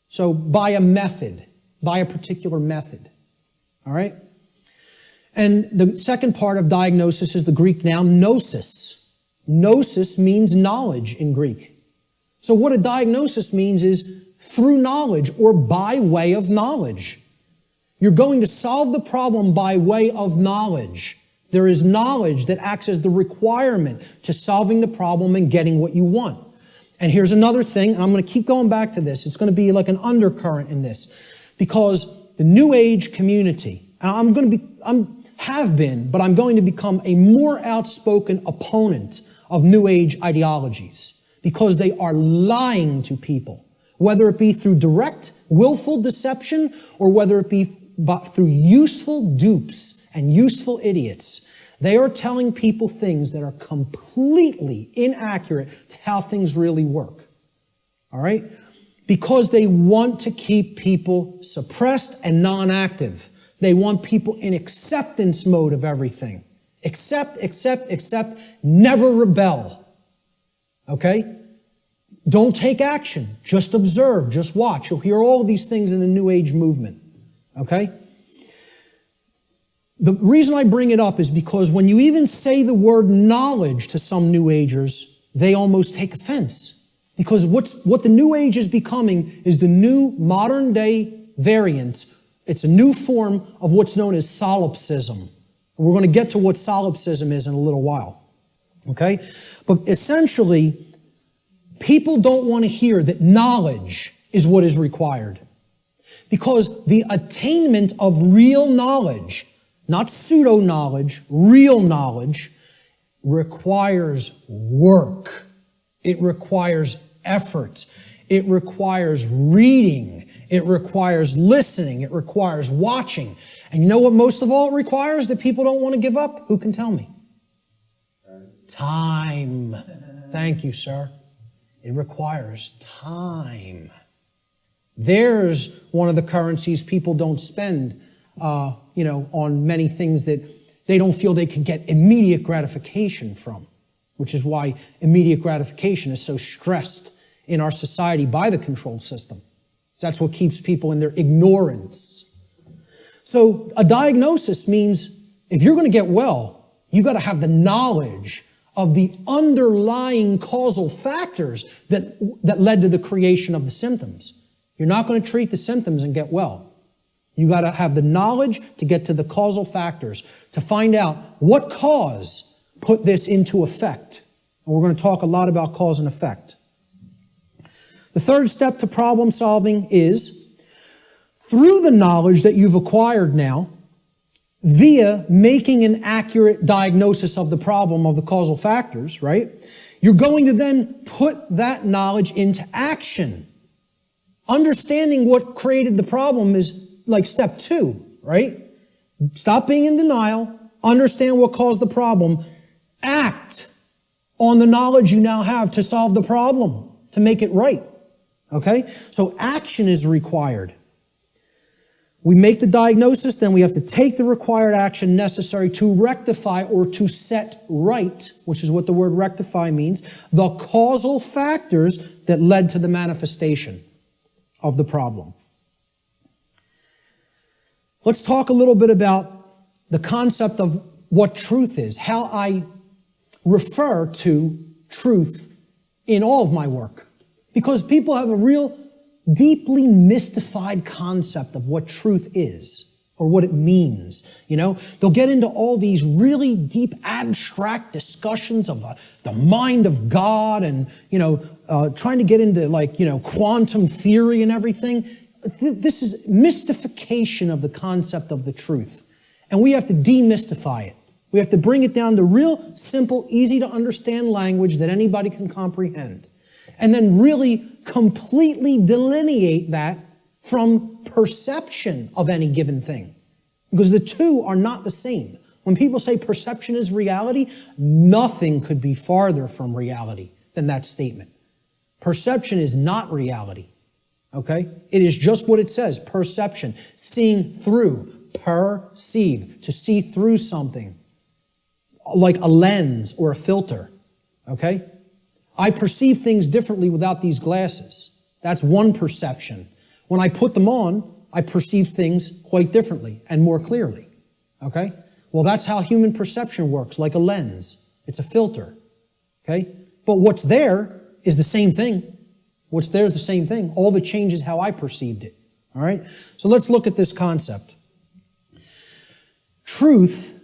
So by a method, by a particular method. All right? And the second part of diagnosis is the Greek noun gnosis. Gnosis means knowledge in Greek. So what a diagnosis means is through knowledge or by way of knowledge. You're going to solve the problem by way of knowledge. There is knowledge that acts as the requirement to solving the problem and getting what you want. And here's another thing, and I'm going to keep going back to this. It's going to be like an undercurrent in this. Because the New Age community, I'm going to become a more outspoken opponent of New Age ideologies because they are lying to people, whether it be through direct, willful deception or whether it be through useful dupes and useful idiots. They are telling people things that are completely inaccurate to how things really work. All right? Because they want to keep people suppressed and non-active. They want people in acceptance mode of everything. Accept, never rebel. Okay? Don't take action. Just observe, just watch. You'll hear all of these things in the New Age movement. Okay? The reason I bring it up is because when you even say the word knowledge to some New Agers, they almost take offense. Because what the New Age is becoming is the new modern day variant. It's a new form of what's known as solipsism. And we're going to get to what solipsism is in a little while. Okay? But essentially, people don't want to hear that knowledge is what is required. Because the attainment of real knowledge, not pseudo-knowledge, real knowledge, requires work. It requires effort. It requires reading. It requires listening. It requires watching. And you know what most of all it requires that people don't want to give up? Who can tell me? Time. Thank you, sir. It requires time. There's one of the currencies people don't spend, on many things that they don't feel they can get immediate gratification from, which is why immediate gratification is so stressed in our society by the control system. That's what keeps people in their ignorance. So a diagnosis means if you're going to get well, you got to have the knowledge of the underlying causal factors that led to the creation of the symptoms. You're not going to treat the symptoms and get well. You got to have the knowledge to get to the causal factors, to find out what cause put this into effect. And we're going to talk a lot about cause and effect. The third step to problem solving is, through the knowledge that you've acquired now, via making an accurate diagnosis of the problem of the causal factors, right? You're going to then put that knowledge into action. Understanding what created the problem is like step 2, right? Stop being in denial, understand what caused the problem, act on the knowledge you now have to solve the problem, to make it right. Okay? So action is required. We make the diagnosis, then we have to take the required action necessary to rectify or to set right, which is what the word rectify means, the causal factors that led to the manifestation of the problem. Let's talk a little bit about the concept of what truth is, how I refer to truth in all of my work. Because people have a real deeply mystified concept of what truth is or what it means. They'll get into all these really deep abstract discussions of the mind of God and, trying to get into quantum theory and everything. This is mystification of the concept of the truth. And we have to demystify it. We have to bring it down to real simple, easy to understand language that anybody can comprehend. And then really completely delineate that from perception of any given thing. Because the two are not the same. When people say perception is reality, nothing could be farther from reality than that statement. Perception is not reality. Okay? It is just what it says, perception. Seeing through, perceive, to see through something. Like a lens or a filter. Okay? I perceive things differently without these glasses. That's one perception. When I put them on, I perceive things quite differently and more clearly. Okay? Well, that's how human perception works, like a lens. It's a filter. Okay? But what's there is the same thing. What's there is the same thing. All that changes how I perceived it. All right? So let's look at this concept. Truth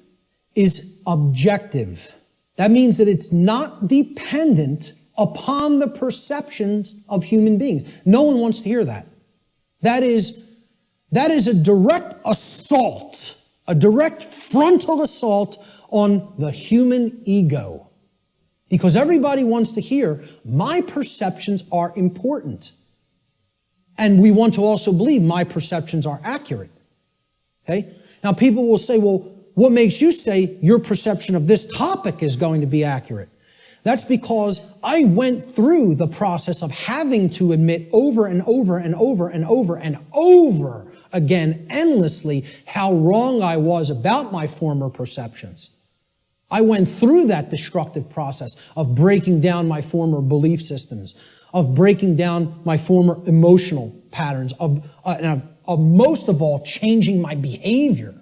is objective. That means that it's not dependent upon the perceptions of human beings. No one wants to hear that. That is a direct assault, a direct frontal assault on the human ego. Because everybody wants to hear, my perceptions are important. And we want to also believe my perceptions are accurate. Okay? Now people will say, well, what makes you say your perception of this topic is going to be accurate? That's because I went through the process of having to admit over and over and over and over and over again, endlessly, how wrong I was about my former perceptions. I went through that destructive process of breaking down my former belief systems, of breaking down my former emotional patterns, of most of all, changing my behavior.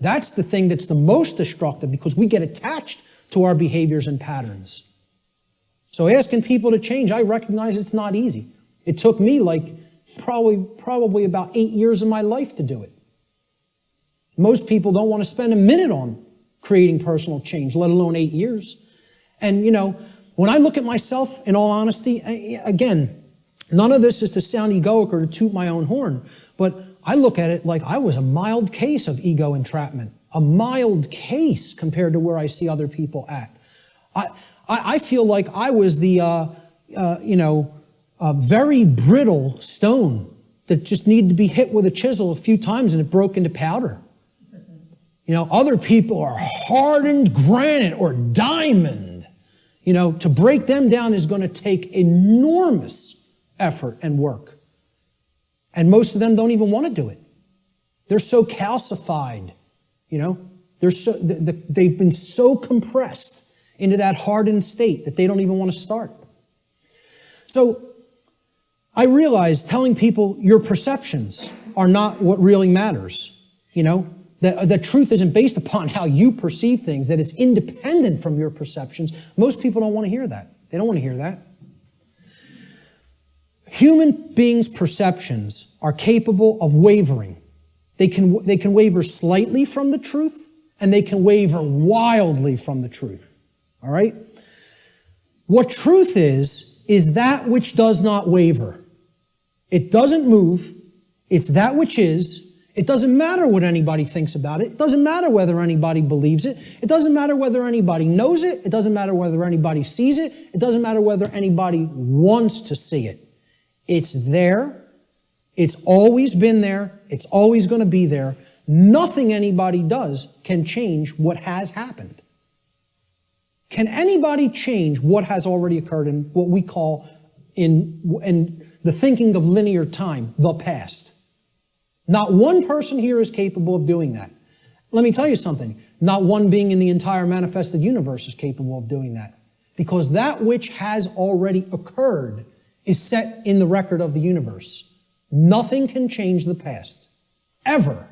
That's the thing that's the most destructive because we get attached to our behaviors and patterns. So asking people to change, I recognize it's not easy. It took me probably about 8 years of my life to do it. Most people don't want to spend a minute on creating personal change, let alone 8 years. And, when I look at myself, in all honesty, again, none of this is to sound egoic or to toot my own horn, but I look at it like I was a mild case of ego entrapment, a mild case compared to where I see other people at. I feel like I was the, very brittle stone that just needed to be hit with a chisel a few times and it broke into powder. Other people are hardened granite or diamond. To break them down is going to take enormous effort and work. And most of them don't even want to do it. They're so calcified, they've been so compressed into that hardened state that they don't even want to start. So I realize telling people your perceptions are not what really matters, that truth isn't based upon how you perceive things, that it's independent from your perceptions. Most people don't want to hear that. They don't want to hear that. Human beings' perceptions are capable of wavering. They can waver slightly from the truth, and they can waver wildly from the truth. All right? What truth is that which does not waver. It doesn't move. It's that which is. It doesn't matter what anybody thinks about it. It doesn't matter whether anybody believes it. It doesn't matter whether anybody knows it. It doesn't matter whether anybody sees it. It doesn't matter whether anybody wants to see it. It's there. It's always been there. It's always going to be there. Nothing anybody does can change what has happened. Can anybody change what has already occurred in what we call, in the thinking of linear time, the past? Not one person here is capable of doing that. Let me tell you something. Not one being in the entire manifested universe is capable of doing that. Because that which has already occurred is set in the record of the universe. Nothing can change the past. Ever.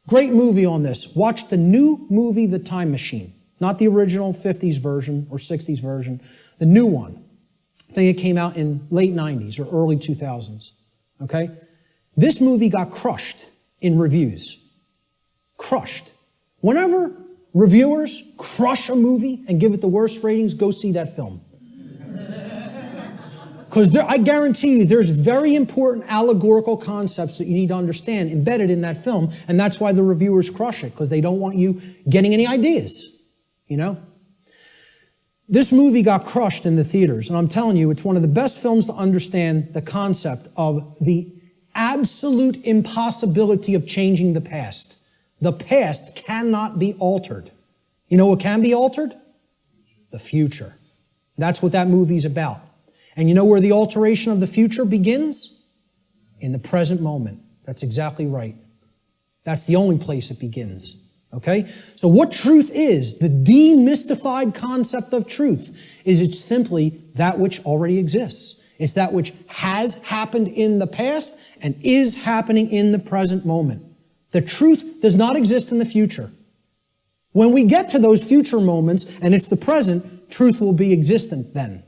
Great movie on this. Watch the new movie, The Time Machine. Not the original 50s version or 60s version. The new one. I think it came out in late 90s or early 2000s. Okay? This movie got crushed in reviews. Crushed. Whenever reviewers crush a movie and give it the worst ratings, go see that film. Because I guarantee you there's very important allegorical concepts that you need to understand embedded in that film, and that's why the reviewers crush it, because they don't want you getting any ideas, This movie got crushed in the theaters, and I'm telling you, it's one of the best films to understand the concept of the absolute impossibility of changing the past. The past cannot be altered. You know what can be altered? The future. That's what that movie's about. And you know where the alteration of the future begins? In the present moment. That's exactly right. That's the only place it begins. Okay? So what truth is, the demystified concept of truth, is it's simply that which already exists. It's that which has happened in the past and is happening in the present moment. The truth does not exist in the future. When we get to those future moments and it's the present, truth will be existent then,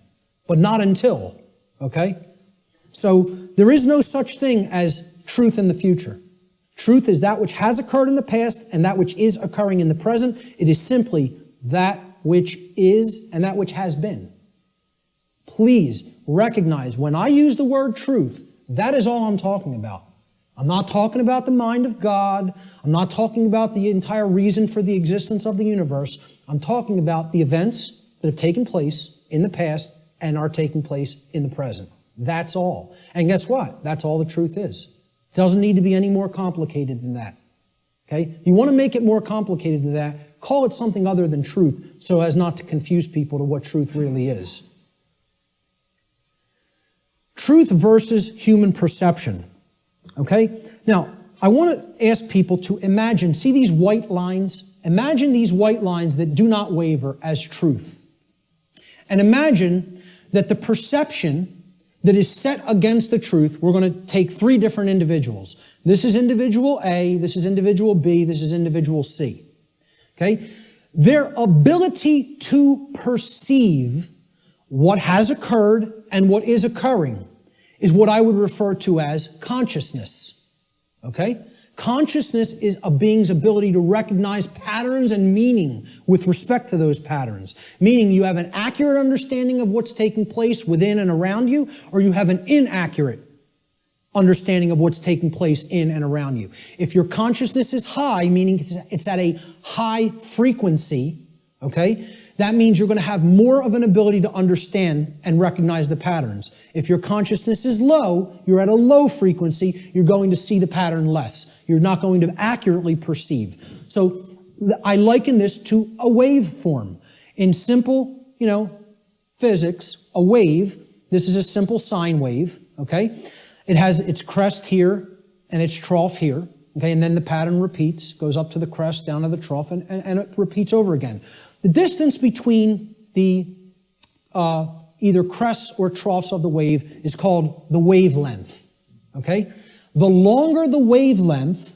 but not until, okay? So there is no such thing as truth in the future. Truth is that which has occurred in the past and that which is occurring in the present. It is simply that which is and that which has been. Please recognize when I use the word truth, that is all I'm talking about. I'm not talking about the mind of God. I'm not talking about the entire reason for the existence of the universe. I'm talking about the events that have taken place in the past and are taking place in the present. That's all. And guess what? That's all the truth is. It doesn't need to be any more complicated than that. Okay? You want to make it more complicated than that, call it something other than truth so as not to confuse people to what truth really is. Truth versus human perception. Okay? Now, I want to ask people to imagine, see these white lines? Imagine these white lines that do not waver as truth. And imagine that the perception that is set against the truth, we're going to take three different individuals. This is individual A, this is individual B, this is individual C. Okay? Their ability to perceive What has occurred and what is occurring is what I would refer to as consciousness. Okay? Consciousness is a being's ability to recognize patterns and meaning with respect to those patterns. Meaning you have an accurate understanding of what's taking place within and around you, or you have an inaccurate understanding of what's taking place in and around you. If your consciousness is high, meaning it's at a high frequency, okay, that means you're going to have more of an ability to understand and recognize the patterns. If your consciousness is low, you're at a low frequency, you're going to see the pattern less. You're not going to accurately perceive. So I liken this to a waveform. In simple, physics, a wave, this is a simple sine wave, okay? It has its crest here and its trough here, okay? And then the pattern repeats, goes up to the crest, down to the trough, and it repeats over again. The distance between the either crests or troughs of the wave is called the wavelength, okay? The longer the wavelength,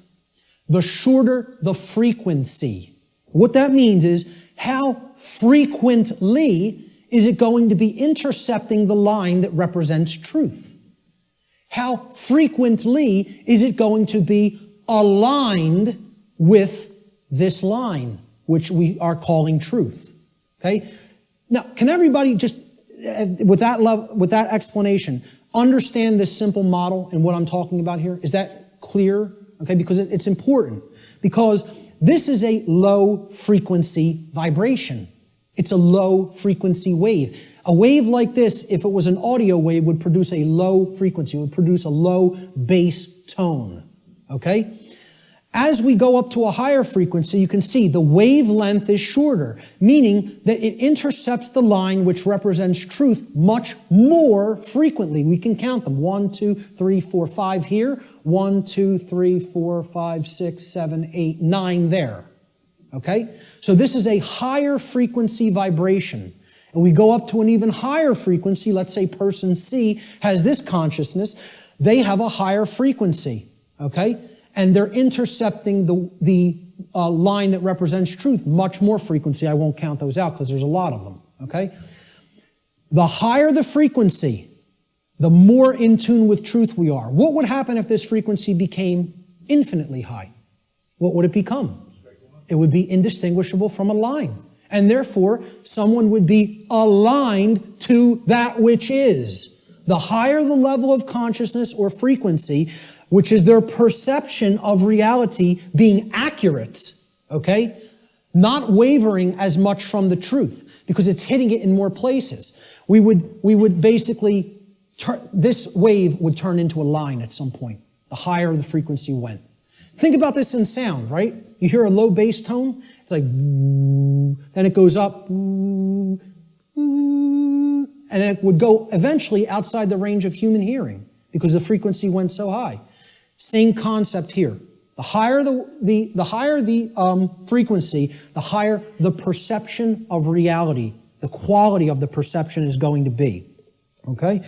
the shorter the frequency. What that means is how frequently is it going to be intercepting the line that represents truth? How frequently is it going to be aligned with this line, which we are calling truth? Okay? Now, can everybody just, with that explanation, understand this simple model and what I'm talking about here? Is that clear? Okay, because it's important. Because this is a low frequency vibration. It's a low frequency wave. A wave like this, if it was an audio wave, would produce a low frequency, would produce a low bass tone. Okay? As we go up to a higher frequency, you can see the wavelength is shorter, meaning that it intercepts the line which represents truth much more frequently. We can count them. 1, 2, 3, 4, 5 here. 1, 2, 3, 4, 5, 6, 7, 8, 9 there. Okay? So this is a higher frequency vibration. And we go up to an even higher frequency. Let's say person C has this consciousness. They have a higher frequency. Okay? And they're intercepting the line that represents truth, much more frequency. I won't count those out because there's a lot of them, okay? The higher the frequency, the more in tune with truth we are. What would happen if this frequency became infinitely high? What would it become? It would be indistinguishable from a line. And therefore, someone would be aligned to that which is. The higher the level of consciousness or frequency, which is their perception of reality being accurate, okay? Not wavering as much from the truth, because it's hitting it in more places. We would basically, this wave would turn into a line at some point, the higher the frequency went. Think about this in sound, right? You hear a low bass tone, it's like, then it goes up, and it would go eventually outside the range of human hearing, because the frequency went so high. Same concept here. The higher the frequency, the higher the perception of reality, the quality of the perception is going to be. Okay?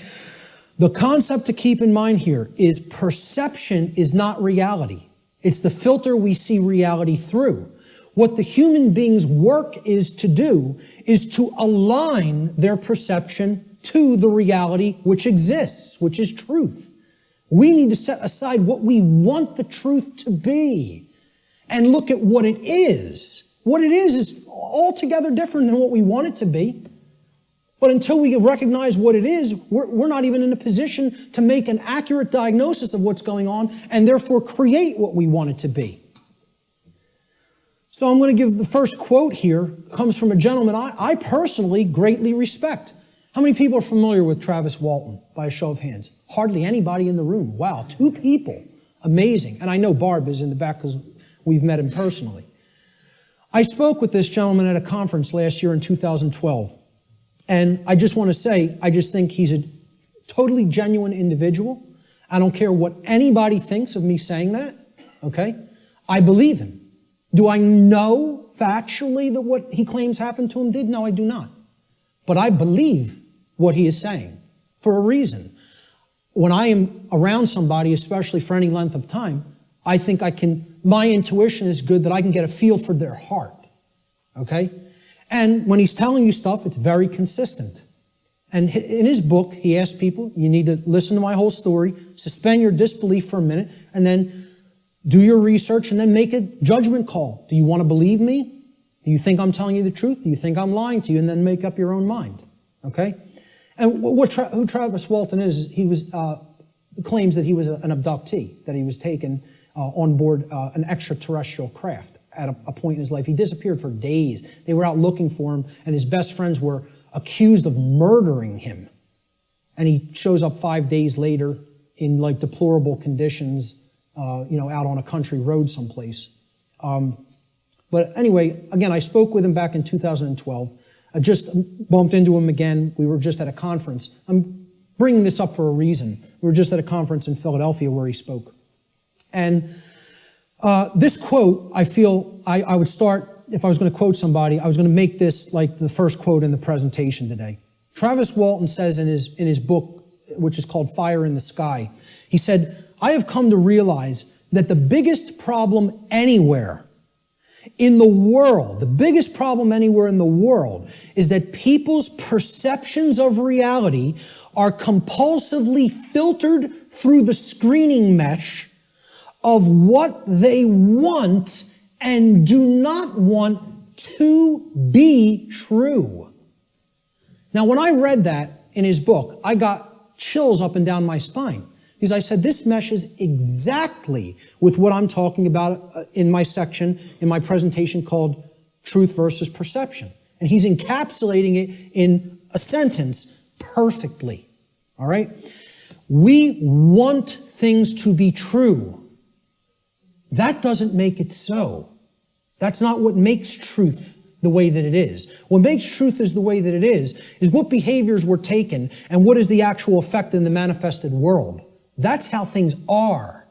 The concept to keep in mind here is perception is not reality. It's the filter we see reality through. What the human being's work is to do is to align their perception to the reality which exists, which is truth. We need to set aside what we want the truth to be and look at what it is. What it is altogether different than what we want it to be. But until we recognize what it is, we're not even in a position to make an accurate diagnosis of what's going on and therefore create what we want it to be. So I'm going to give the first quote here. It comes from a gentleman I personally greatly respect. How many people are familiar with Travis Walton, by a show of hands? Hardly anybody in the room. Wow, 2 people. Amazing. And I know Barb is in the back because we've met him personally. I spoke with this gentleman at a conference last year in 2012. And I just want to say, I just think he's a totally genuine individual. I don't care what anybody thinks of me saying that, okay? I believe him. Do I know factually that what he claims happened to him did? No, I do not. But I believe what he is saying for a reason. When I am around somebody, especially for any length of time, I think my intuition is good that I can get a feel for their heart, okay? And when he's telling you stuff, it's very consistent. And in his book, he asked people, you need to listen to my whole story, suspend your disbelief for a minute, and then do your research and then make a judgment call. Do you want to believe me? Do you think I'm telling you the truth? Do you think I'm lying to you? And then make up your own mind. Okay? And who Travis Walton is, he was claims that he was an abductee, that he was taken on board an extraterrestrial craft at a point in his life. He disappeared for days. They were out looking for him, and his best friends were accused of murdering him. And he shows up 5 days later in like deplorable conditions, out on a country road someplace. But anyway, again, I spoke with him back in 2012. I just bumped into him again. We were just at a conference. I'm bringing this up for a reason. We were just at a conference in Philadelphia where he spoke. And this quote, I feel I would start, if I was going to quote somebody, I was going to make this like the first quote in the presentation today. Travis Walton says in his book, which is called Fire in the Sky, he said, I have come to realize that the biggest problem anywhere in the world, the biggest problem anywhere in the world is that people's perceptions of reality are compulsively filtered through the screening mesh of what they want and do not want to be true. Now, when I read that in his book, I got chills up and down my spine. Because I said, this meshes exactly with what I'm talking about in my section, in my presentation called Truth versus Perception. And he's encapsulating it in a sentence perfectly. All right? We want things to be true. That doesn't make it so. That's not what makes truth the way that it is. What makes truth is the way that it is what behaviors were taken and what is the actual effect in the manifested world. That's how things are.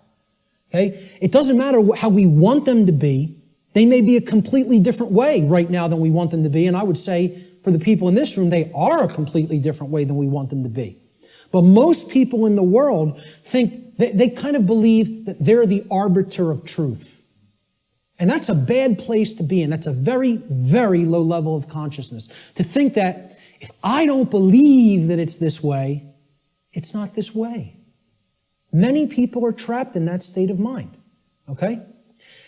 Okay? It doesn't matter how we want them to be. They may be a completely different way right now than we want them to be. And I would say for the people in this room, they are a completely different way than we want them to be. But most people in the world think, they kind of believe that they're the arbiter of truth. And that's a bad place to be in. That's a very, very low level of consciousness. To think that if I don't believe that it's this way, it's not this way. Many people are trapped in that state of mind. Okay?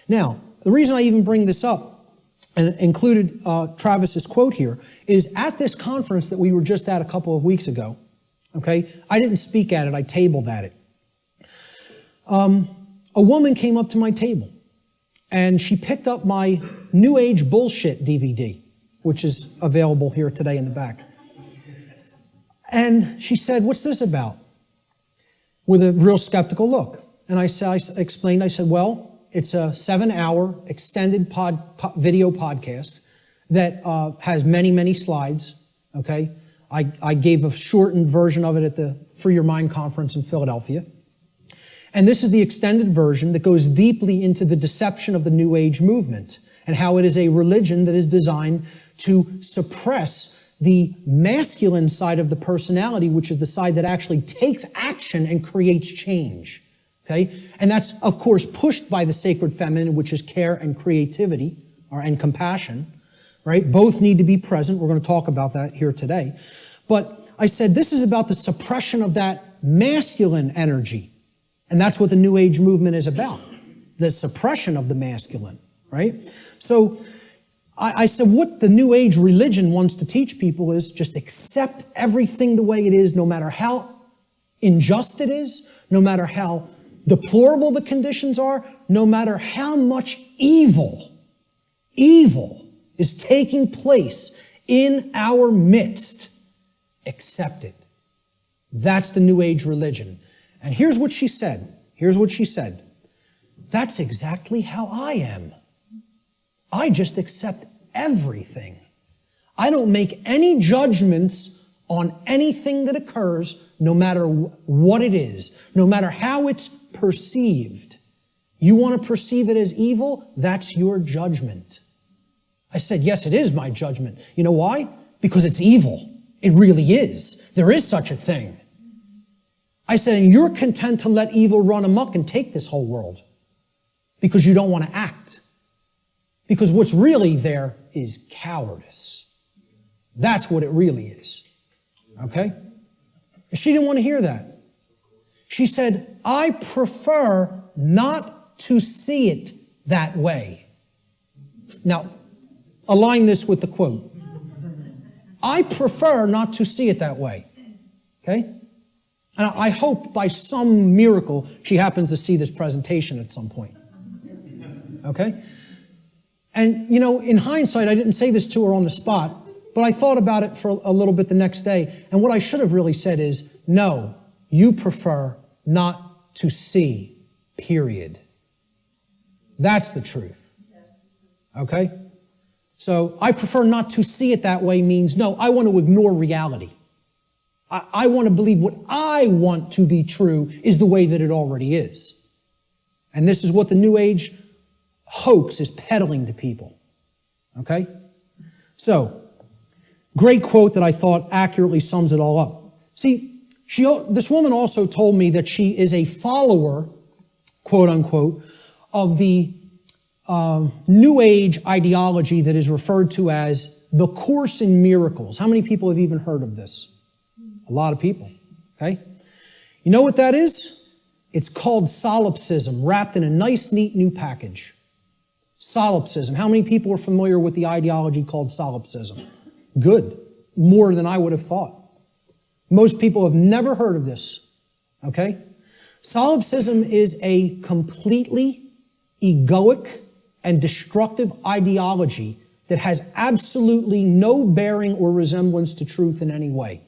Now, the reason I even bring this up and included Travis's quote here is at this conference that we were just at a couple of weeks ago. Okay? I didn't speak at it. I tabled at it. A woman came up to my table and she picked up my New Age Bullshit DVD, which is available here today in the back. And she said, "What's this about?" With a real skeptical look. And I explained, well, it's a 7-hour extended video podcast that has many, many slides, okay? I gave a shortened version of it at the Free Your Mind conference in Philadelphia. And this is the extended version that goes deeply into the deception of the New Age movement and how it is a religion that is designed to suppress the masculine side of the personality, which is the side that actually takes action and creates change. Okay? And that's, of course, pushed by the sacred feminine, which is care and creativity, and compassion. Right? Both need to be present. We're going to talk about that here today. But I said this is about the suppression of that masculine energy. And that's what the New Age movement is about. The suppression of the masculine. Right? So I said what the New Age religion wants to teach people is just accept everything the way it is, no matter how unjust it is, no matter how deplorable the conditions are, no matter how much evil is taking place in our midst. Accept it. That's the New Age religion. And here's what she said. That's exactly how I am. I just accept everything. I don't make any judgments on anything that occurs, no matter what it is, no matter how it's perceived. You want to perceive it as evil? That's your judgment. I said, yes, it is my judgment. You know why? Because it's evil. It really is. There is such a thing. I said, and you're content to let evil run amok and take this whole world because you don't want to act. Because what's really there is cowardice. That's what it really is. Okay? She didn't want to hear that. She said, I prefer not to see it that way. Now, align this with the quote. I prefer not to see it that way. Okay? And I hope by some miracle she happens to see this presentation at some point. Okay? And, you know, in hindsight, I didn't say this to her on the spot, but I thought about it for a little bit the next day. And what I should have really said is, no, you prefer not to see, period. That's the truth. Okay? So I prefer not to see it that way means, no, I want to ignore reality. I want to believe what I want to be true is the way that it already is. And this is what the New Age hoax is peddling to people. Okay? So, great quote that I thought accurately sums it all up. See, this woman also told me that she is a follower, quote unquote, of the New Age ideology that is referred to as the Course in Miracles. How many people have even heard of this? A lot of people. Okay? You know what that is? It's called solipsism, wrapped in a nice, neat new package. Solipsism. How many people are familiar with the ideology called solipsism? Good. More than I would have thought. Most people have never heard of this. Okay? Solipsism is a completely egoic and destructive ideology that has absolutely no bearing or resemblance to truth in any way.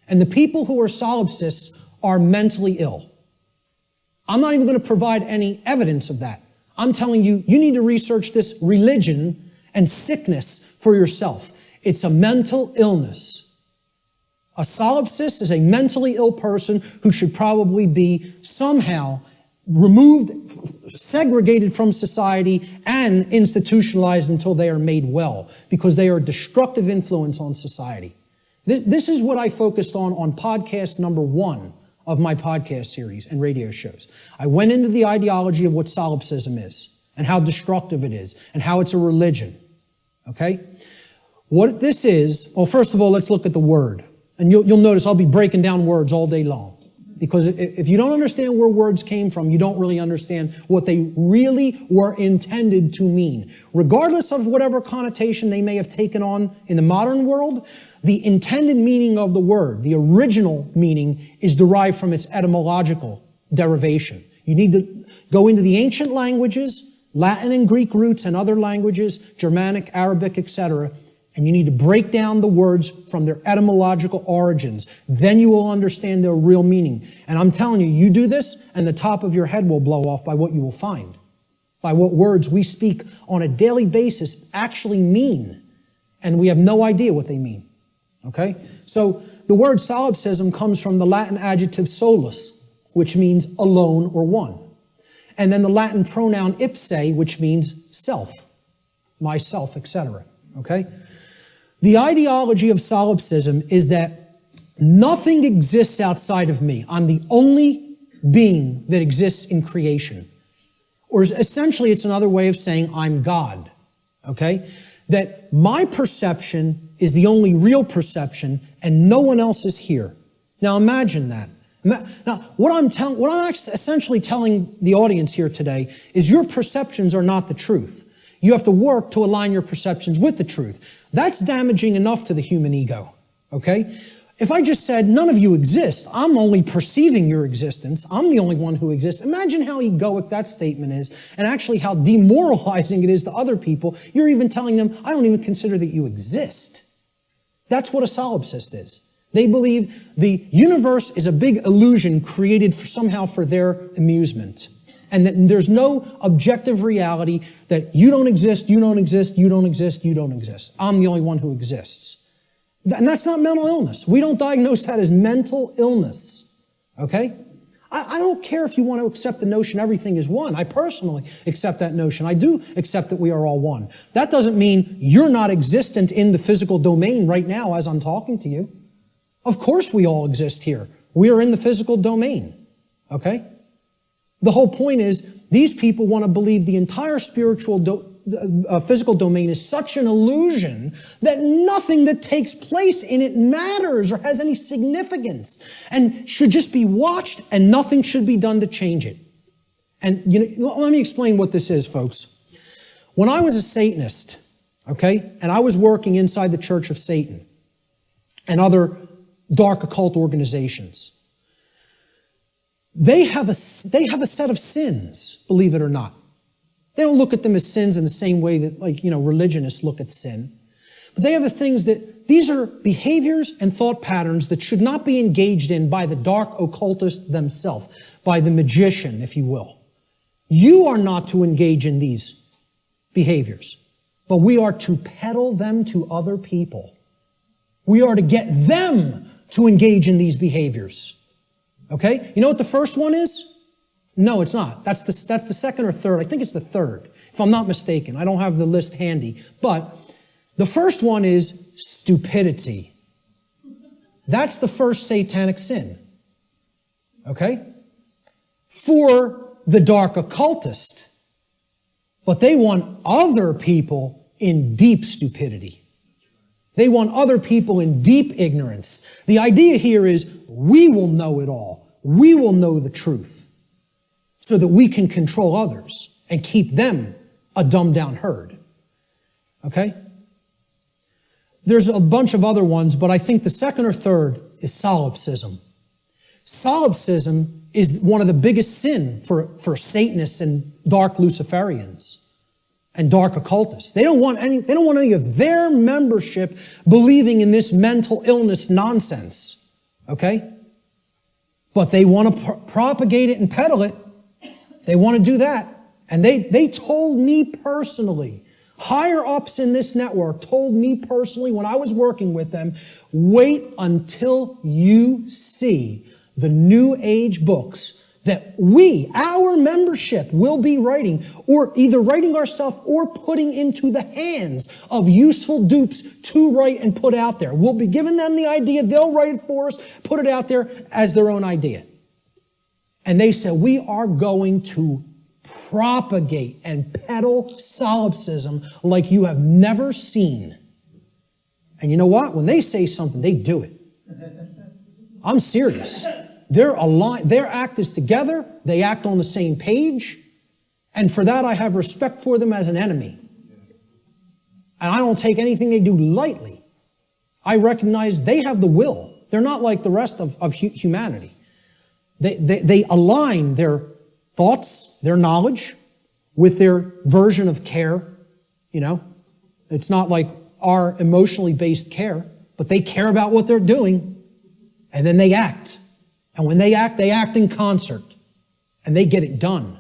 And the people who are solipsists are mentally ill. I'm not even going to provide any evidence of that. I'm telling you, you need to research this religion and sickness for yourself. It's a mental illness. A solipsist is a mentally ill person who should probably be somehow removed, segregated from society, and institutionalized until they are made well, because they are a destructive influence on society. This is what I focused on podcast number 1 of my podcast series and radio shows. I went into the ideology of what solipsism is and how destructive it is and how it's a religion. Okay? What this is, well, first of all, let's look at the word. And you'll notice I'll be breaking down words all day long. Because if you don't understand where words came from, you don't really understand what they really were intended to mean. Regardless of whatever connotation they may have taken on in the modern world, the intended meaning of the word, the original meaning, is derived from its etymological derivation. You need to go into the ancient languages, Latin and Greek roots and other languages, Germanic, Arabic, etc., and you need to break down the words from their etymological origins. Then you will understand their real meaning. And I'm telling you, you do this, and the top of your head will blow off by what you will find, by what words we speak on a daily basis actually mean. And we have no idea what they mean. Okay? So the word solipsism comes from the Latin adjective solus, which means alone or one. And then the Latin pronoun ipse, which means self, myself, etc. Okay? The ideology of solipsism is that nothing exists outside of me. I'm the only being that exists in creation. Or essentially, it's another way of saying I'm God. Okay? That my perception is the only real perception and no one else is here. Now imagine that. Now, what I'm essentially telling the audience here today is your perceptions are not the truth. You have to work to align your perceptions with the truth. That's damaging enough to the human ego, okay? If I just said, none of you exist, I'm only perceiving your existence, I'm the only one who exists, imagine how egoic that statement is, and actually how demoralizing it is to other people. You're even telling them, I don't even consider that you exist. That's what a solipsist is. They believe the universe is a big illusion created somehow for their amusement. And that there's no objective reality, that you don't exist, you don't exist, you don't exist, you don't exist. I'm the only one who exists. And that's not mental illness. We don't diagnose that as mental illness. Okay? I don't care if you want to accept the notion everything is one. I personally accept that notion. I do accept that we are all one. That doesn't mean you're not existent in the physical domain right now as I'm talking to you. Of course we all exist here. We are in the physical domain. Okay? The whole point is, these people want to believe the entire spiritual physical domain is such an illusion that nothing that takes place in it matters or has any significance and should just be watched and nothing should be done to change it. And let me explain what this is, folks. When I was a Satanist, okay, and I was working inside the Church of Satan and other dark occult organizations, they have a set of sins, believe it or not. They don't look at them as sins in the same way that, religionists look at sin. But they have the things that, these are behaviors and thought patterns that should not be engaged in by the dark occultist themselves, by the magician, if you will. You are not to engage in these behaviors, but we are to peddle them to other people. We are to get them to engage in these behaviors. Okay? You know what the first one is? No, it's not. That's the second or third. I think it's the third, if I'm not mistaken. I don't have the list handy. But the first one is stupidity. That's the first satanic sin. Okay? For the dark occultist. But they want other people in deep stupidity. They want other people in deep ignorance. The idea here is we will know it all. We will know the truth so that we can control others and keep them a dumbed down herd. Okay? There's a bunch of other ones, but I think the second or third is solipsism. Solipsism is one of the biggest sin for Satanists and dark Luciferians and dark occultists. They don't want any of their membership believing in this mental illness nonsense. Okay? But they want to propagate it and peddle it. They want to do that. And they told me personally, higher ups in this network told me personally when I was working with them, wait until you see the New Age books that our membership, will be writing, or either writing ourselves or putting into the hands of useful dupes to write and put out there. We'll be giving them the idea, they'll write it for us, put it out there as their own idea. And they said, we are going to propagate and peddle solipsism like you have never seen. And you know what? When they say something, they do it. I'm serious. They're aligned. Their act is together. They act on the same page. And for that, I have respect for them as an enemy. And I don't take anything they do lightly. I recognize they have the will. They're not like the rest of humanity. They align their thoughts, their knowledge, with their version of care. It's not like our emotionally based care, but they care about what they're doing, and then they act. And when they act in concert, and they get it done.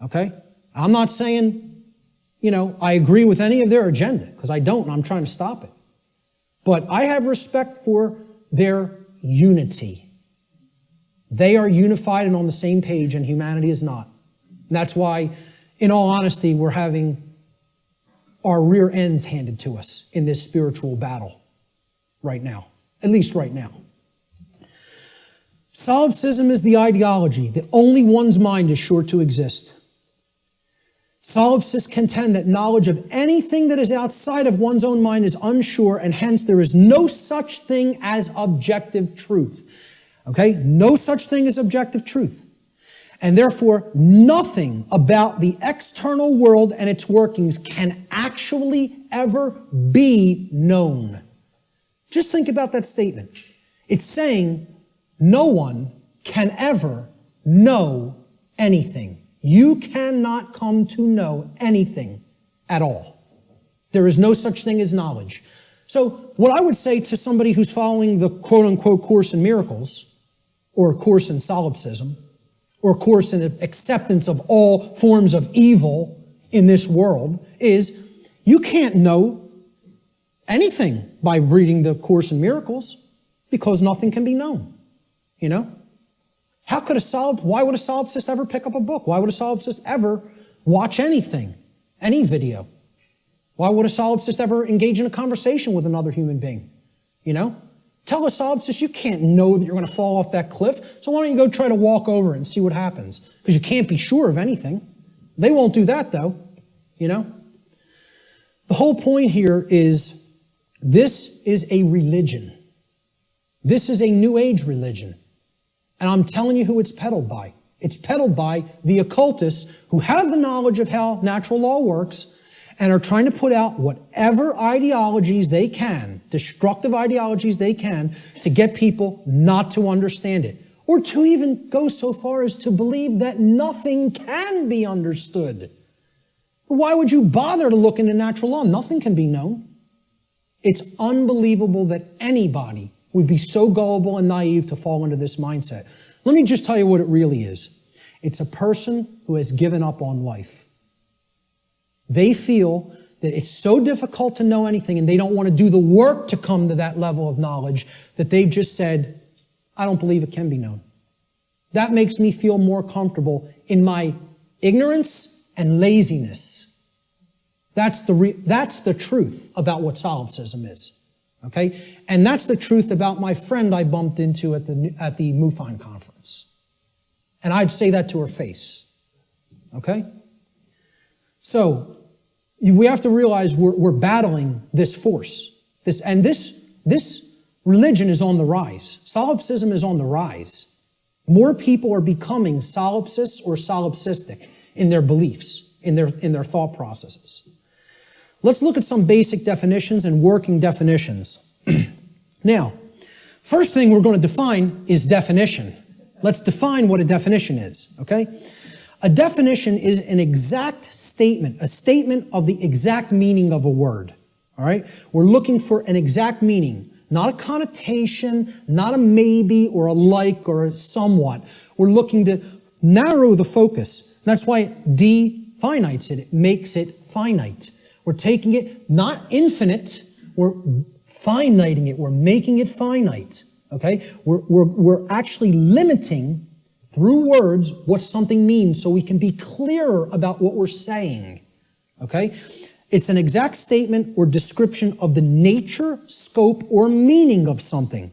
Okay? I'm not saying, I agree with any of their agenda, because I don't, and I'm trying to stop it. But I have respect for their unity. They are unified and on the same page, and humanity is not. And that's why, in all honesty, we're having our rear ends handed to us in this spiritual battle right now. At least right now. Solipsism is the ideology that only one's mind is sure to exist. Solipsists contend that knowledge of anything that is outside of one's own mind is unsure, and hence there is no such thing as objective truth. Okay? No such thing as objective truth. And therefore, nothing about the external world and its workings can actually ever be known. Just think about that statement. It's saying no one can ever know anything. You cannot come to know anything at all. There is no such thing as knowledge. So what I would say to somebody who's following the quote-unquote Course in Miracles, or a Course in Solipsism, or a Course in acceptance of all forms of evil in this world, is you can't know anything by reading the Course in Miracles, because nothing can be known. How could why would a solipsist ever pick up a book? Why would a solipsist ever watch anything, any video? Why would a solipsist ever engage in a conversation with another human being? Tell a solipsist you can't know that you're going to fall off that cliff, so why don't you go try to walk over it and see what happens? Because you can't be sure of anything. They won't do that, though. you know? The whole point here is this is a religion. This is a New Age religion. And I'm telling you who it's peddled by. It's peddled by the occultists who have the knowledge of how natural law works and are trying to put out whatever ideologies they can, destructive ideologies they can, to get people not to understand it. Or to even go so far as to believe that nothing can be understood. Why would you bother to look into natural law? Nothing can be known. It's unbelievable that anybody would be so gullible and naive to fall into this mindset. Let me just tell you what it really is. It's a person who has given up on life. They feel that it's so difficult to know anything and they don't want to do the work to come to that level of knowledge that they've just said, I don't believe it can be known. That makes me feel more comfortable in my ignorance and laziness. That's the truth about what solipsism is. Okay? And that's the truth about my friend I bumped into at the MUFON conference. And I'd say that to her face. Okay? So, we have to realize we're battling this force. This religion is on the rise. Solipsism is on the rise. More people are becoming solipsists or solipsistic in their beliefs, in their thought processes. Let's look at some basic definitions and working definitions. Now, first thing we're going to define is definition. Let's define what a definition is, okay? A definition is an exact statement, a statement of the exact meaning of a word, all right? We're looking for an exact meaning, not a connotation, not a maybe or a like or a somewhat. We're looking to narrow the focus. That's why it definites it. It makes it finite. We're taking it not infinite, we're finiting it. We're making it finite, okay? We're actually limiting through words what something means so we can be clearer about what we're saying, okay? It's an exact statement or description of the nature, scope, or meaning of something.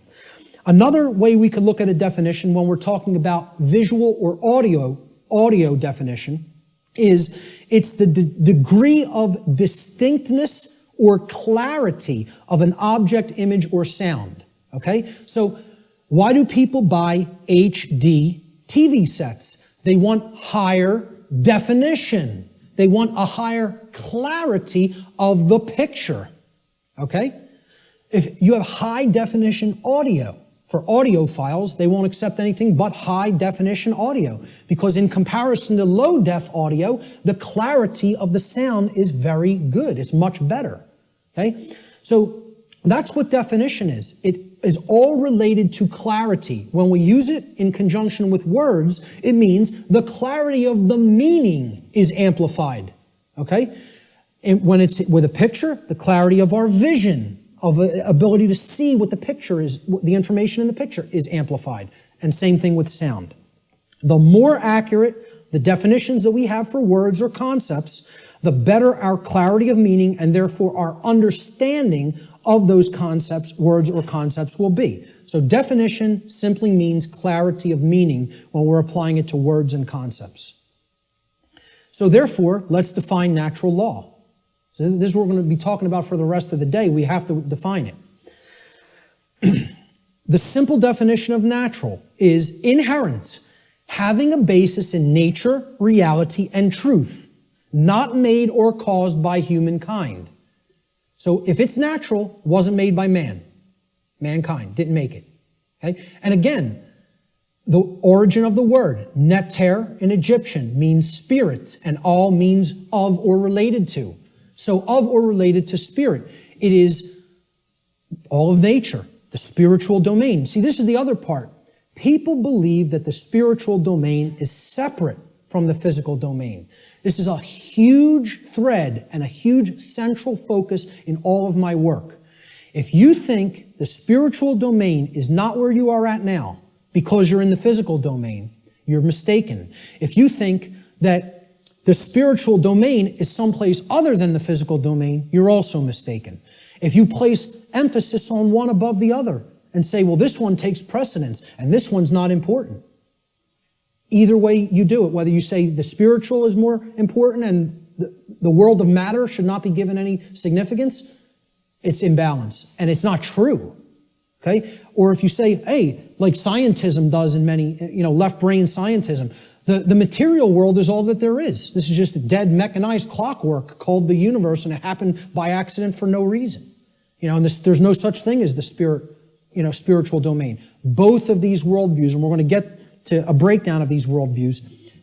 Another way we could look at a definition when we're talking about visual or audio definition is it's the degree of distinctness or clarity of an object, image, or sound, okay? So why do people buy HD TV sets? They want higher definition. They want a higher clarity of the picture, okay? If you have high definition audio, for audiophiles, they won't accept anything but high definition audio because in comparison to low def audio, the clarity of the sound is very good. It's much better, okay? So that's what definition is. It is all related to clarity. When we use it in conjunction with words, it means the clarity of the meaning is amplified, okay? And when it's with a picture, the clarity of our vision, of the ability to see what the picture is, the information in the picture is amplified. And same thing with sound. The more accurate the definitions that we have for words or concepts, the better our clarity of meaning and therefore our understanding of those concepts, words or concepts will be. So definition simply means clarity of meaning when we're applying it to words and concepts. So therefore, let's define natural law. So this is what we're going to be talking about for the rest of the day. We have to define it. The simple definition of natural is inherent, having a basis in nature, reality, and truth, not made or caused by humankind. So if it's natural, wasn't made by man. Mankind didn't make it. Okay? And again, the origin of the word, neter in Egyptian, means spirit, and all means of or related to. So of or related to spirit. It is all of nature, the spiritual domain. See, this is the other part. People believe that the spiritual domain is separate from the physical domain. This is a huge thread and a huge central focus in all of my work. If you think the spiritual domain is not where you are at now because you're in the physical domain, you're mistaken. If you think that the spiritual domain is someplace other than the physical domain, you're also mistaken. If you place emphasis on one above the other and say, well, this one takes precedence and this one's not important. Either way you do it, whether you say the spiritual is more important and the world of matter should not be given any significance, it's imbalance. And it's not true. Okay? Or if you say, hey, like scientism does in many, left brain scientism, the material world is all that there is. This is just a dead mechanized clockwork called the universe, and it happened by accident for no reason. And there's no such thing as the spiritual domain. Both of these worldviews, and we're going to get to a breakdown of these worldviews,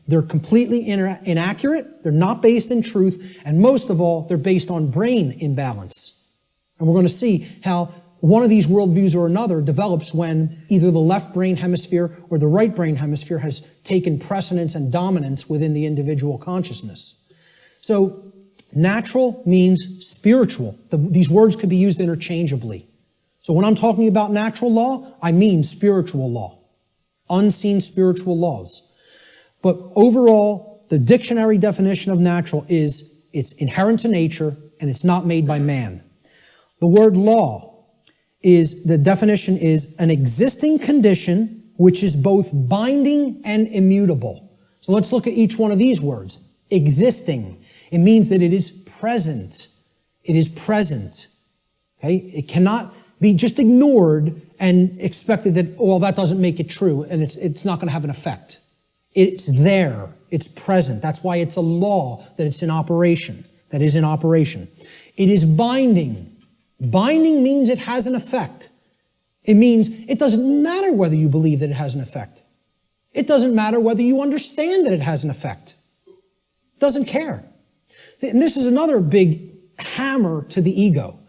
they're completely inaccurate, they're not based in truth, and most of all, they're based on brain imbalance. And we're going to see how one of these worldviews or another develops when either the left brain hemisphere or the right brain hemisphere has taken precedence and dominance within the individual consciousness. So, natural means spiritual. These words could be used interchangeably. So when I'm talking about natural law, I mean spiritual law. Unseen spiritual laws. But overall, the dictionary definition of natural is it's inherent to nature and it's not made by man. The word law the definition is an existing condition which is both binding and immutable. So let's look at each one of these words. Existing. It means that it is present. It is present. Okay? It cannot be just ignored and expected that, well, that doesn't make it true and it's not going to have an effect. It's there. It's present. That's why it's a law, that it's in operation, that is in operation. It is binding. Binding means it has an effect. It means it doesn't matter whether you believe that it has an effect. It doesn't matter whether you understand that it has an effect. It doesn't care. And this is another big hammer to the ego.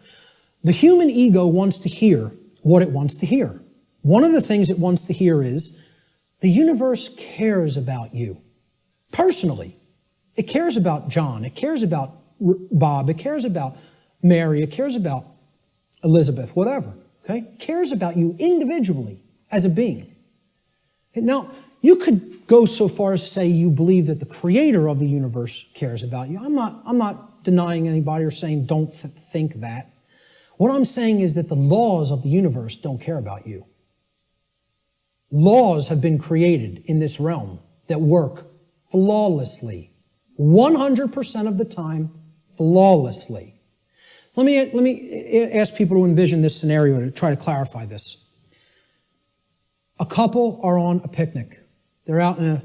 The human ego wants to hear what it wants to hear. One of the things it wants to hear is, the universe cares about you. Personally. It cares about John. It cares about Bob. It cares about Mary. It cares about Elizabeth, whatever. Okay? It cares about you individually as a being. Now, you could go so far as to say you believe that the creator of the universe cares about you. I'm not denying anybody or saying don't think that. What I'm saying is that the laws of the universe don't care about you. Laws have been created in this realm that work flawlessly. 100% of the time, flawlessly. Let me ask people to envision this scenario to try to clarify this. A couple are on a picnic. They're out in a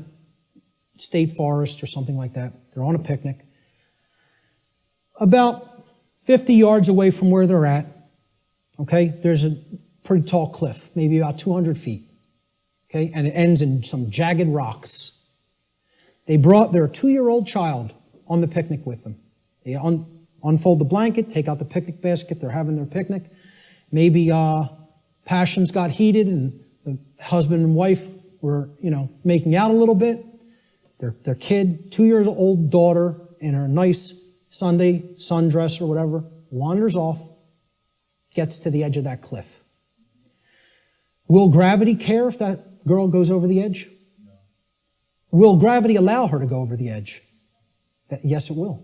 state forest or something like that. They're on a picnic. About 50 yards away from where they're at, okay, there's a pretty tall cliff, maybe about 200 feet. Okay, and it ends in some jagged rocks. They brought their 2-year-old child on the picnic with them. They unfold the blanket, take out the picnic basket, they're having their picnic. Maybe passions got heated and the husband and wife were, making out a little bit. Their kid, 2-year-old daughter, in her nice Sunday sundress or whatever, wanders off, gets to the edge of that cliff. Will gravity care if that girl goes over the edge? No. Will gravity allow her to go over the edge? Yes, it will.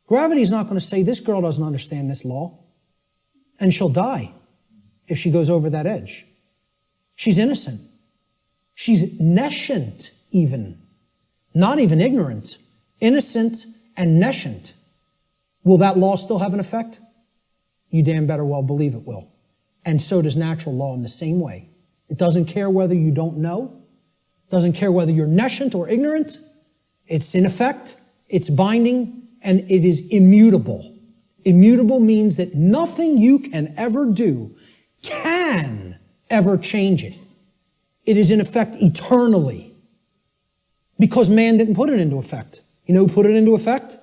Gravity is not going to say, this girl doesn't understand this law, and she'll die if she goes over that edge. She's innocent. She's nescient even. Not even ignorant. Innocent and nescient. Will that law still have an effect? You damn better well believe it will. And so does natural law in the same way. It doesn't care whether you don't know. It doesn't care whether you're nescient or ignorant. It's in effect, it's binding, and it is immutable. Immutable means that nothing you can ever do can ever change it. It is in effect eternally. Because man didn't put it into effect. You know who put it into effect?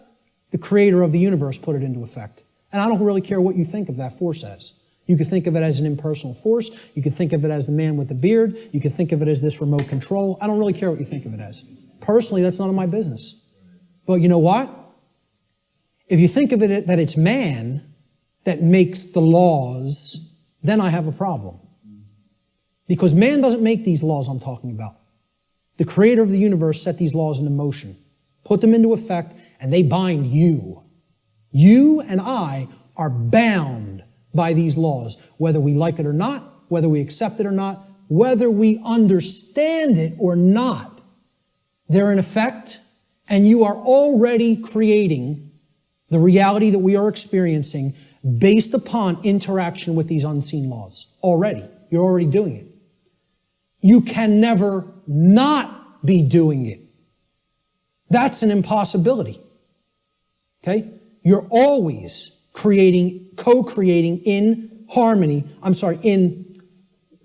The creator of the universe put it into effect. And I don't really care what you think of that force as. You could think of it as an impersonal force. You could think of it as the man with the beard. You could think of it as this remote control. I don't really care what you think of it as. Personally, that's none of my business. But you know what? If you think of it that it's man that makes the laws, then I have a problem. Because man doesn't make these laws I'm talking about. The creator of the universe set these laws into motion, put them into effect, and they bind you. You and I are bound by these laws, whether we like it or not, whether we accept it or not, whether we understand it or not. They're in effect, And you are already creating the reality that we are experiencing based upon interaction with these unseen laws. Already. You're already doing it. You can never not be doing it. That's an impossibility. Okay? You're always creating, co-creating in harmony, in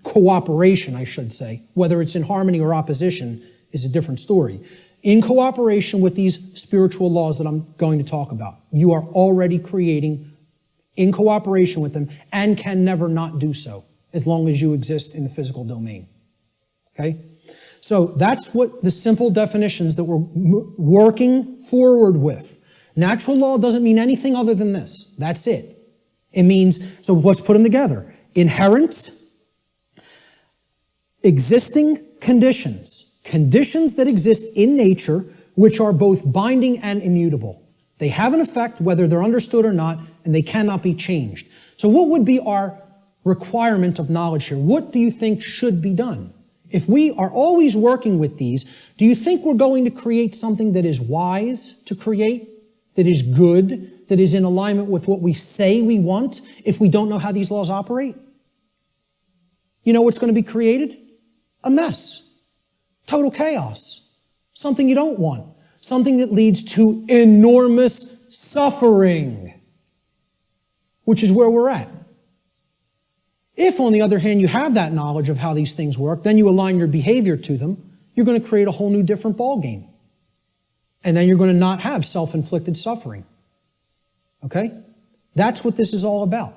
cooperation, I should say. Whether it's in harmony or opposition is a different story. In cooperation with these spiritual laws that I'm going to talk about. You are already creating in cooperation with them and can never not do so as long as you exist in the physical domain. Okay? So that's what the simple definitions that we're working forward with. Natural law doesn't mean anything other than this. That's it. It means, so let's put them together. Inherent, existing conditions. Conditions that exist in nature, which are both binding and immutable. They have an effect whether they're understood or not, and they cannot be changed. So what would be our requirement of knowledge here? What do you think should be done? If we are always working with these, do you think we're going to create something that is wise to create, that is good, that is in alignment with what we say we want, if we don't know how these laws operate? You know what's going to be created? A mess. Total chaos. Something you don't want. Something that leads to enormous suffering, which is where we're at. If, on the other hand, you have that knowledge of how these things work, then you align your behavior to them, you're going to create a whole new different ballgame. And then you're going to not have self-inflicted suffering. Okay? That's what this is all about.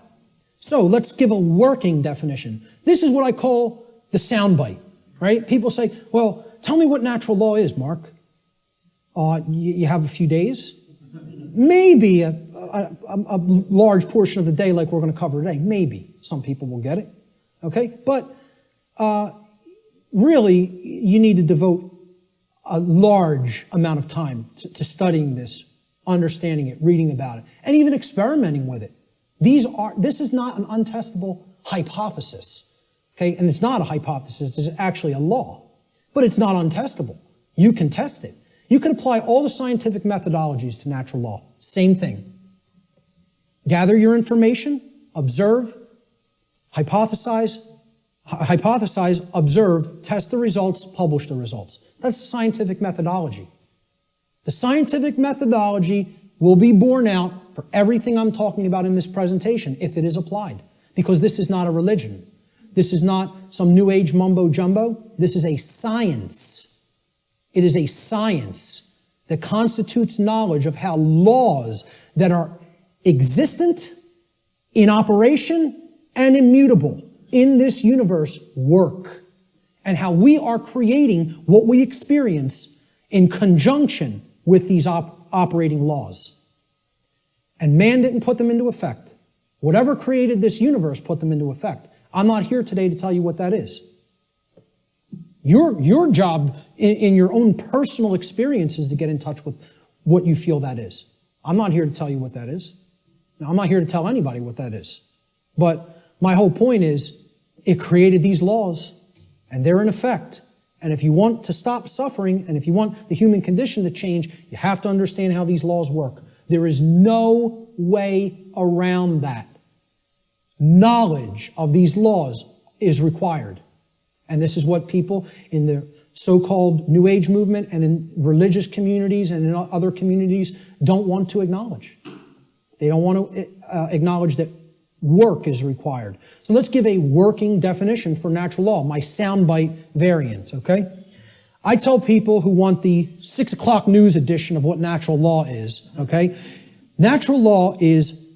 So let's give a working definition. This is what I call the soundbite, right? People say, well, tell me what natural law is, Mark. You have a few days? Maybe a large portion of the day like we're going to cover today. Maybe. Some people will get it. Okay? But really, you need to devote a large amount of time to studying this, understanding it, reading about it, and even experimenting with it. This is not an untestable hypothesis. Okay? And it's not a hypothesis. It's actually a law. But it's not untestable. You can test it. You can apply all the scientific methodologies to natural law. Same thing. Gather your information, observe, hypothesize, observe, test the results, publish the results. That's the scientific methodology. The scientific methodology will be borne out for everything I'm talking about in this presentation if it is applied. Because this is not a religion. This is not some new age mumbo jumbo. This is a science. It is a science that constitutes knowledge of how laws that are existent, in operation, and immutable in this universe work, and how we are creating what we experience in conjunction with these operating laws. And man didn't put them into effect. Whatever created this universe put them into effect. I'm not here today to tell you what that is. Your job in your own personal experience is to get in touch with what you feel that is. I'm not here to tell you what that is. I'm not here to tell anybody what that is. But my whole point is, it created these laws, and they're in effect. And if you want to stop suffering, and if you want the human condition to change, you have to understand how these laws work. There is no way around that. Knowledge of these laws is required. And this is what people in the so-called New Age movement and in religious communities and in other communities don't want to acknowledge. They don't want to acknowledge that work is required. So let's give a working definition for natural law, my soundbite variant, okay? I tell people who want the 6 o'clock news edition of what natural law is, okay? Natural law is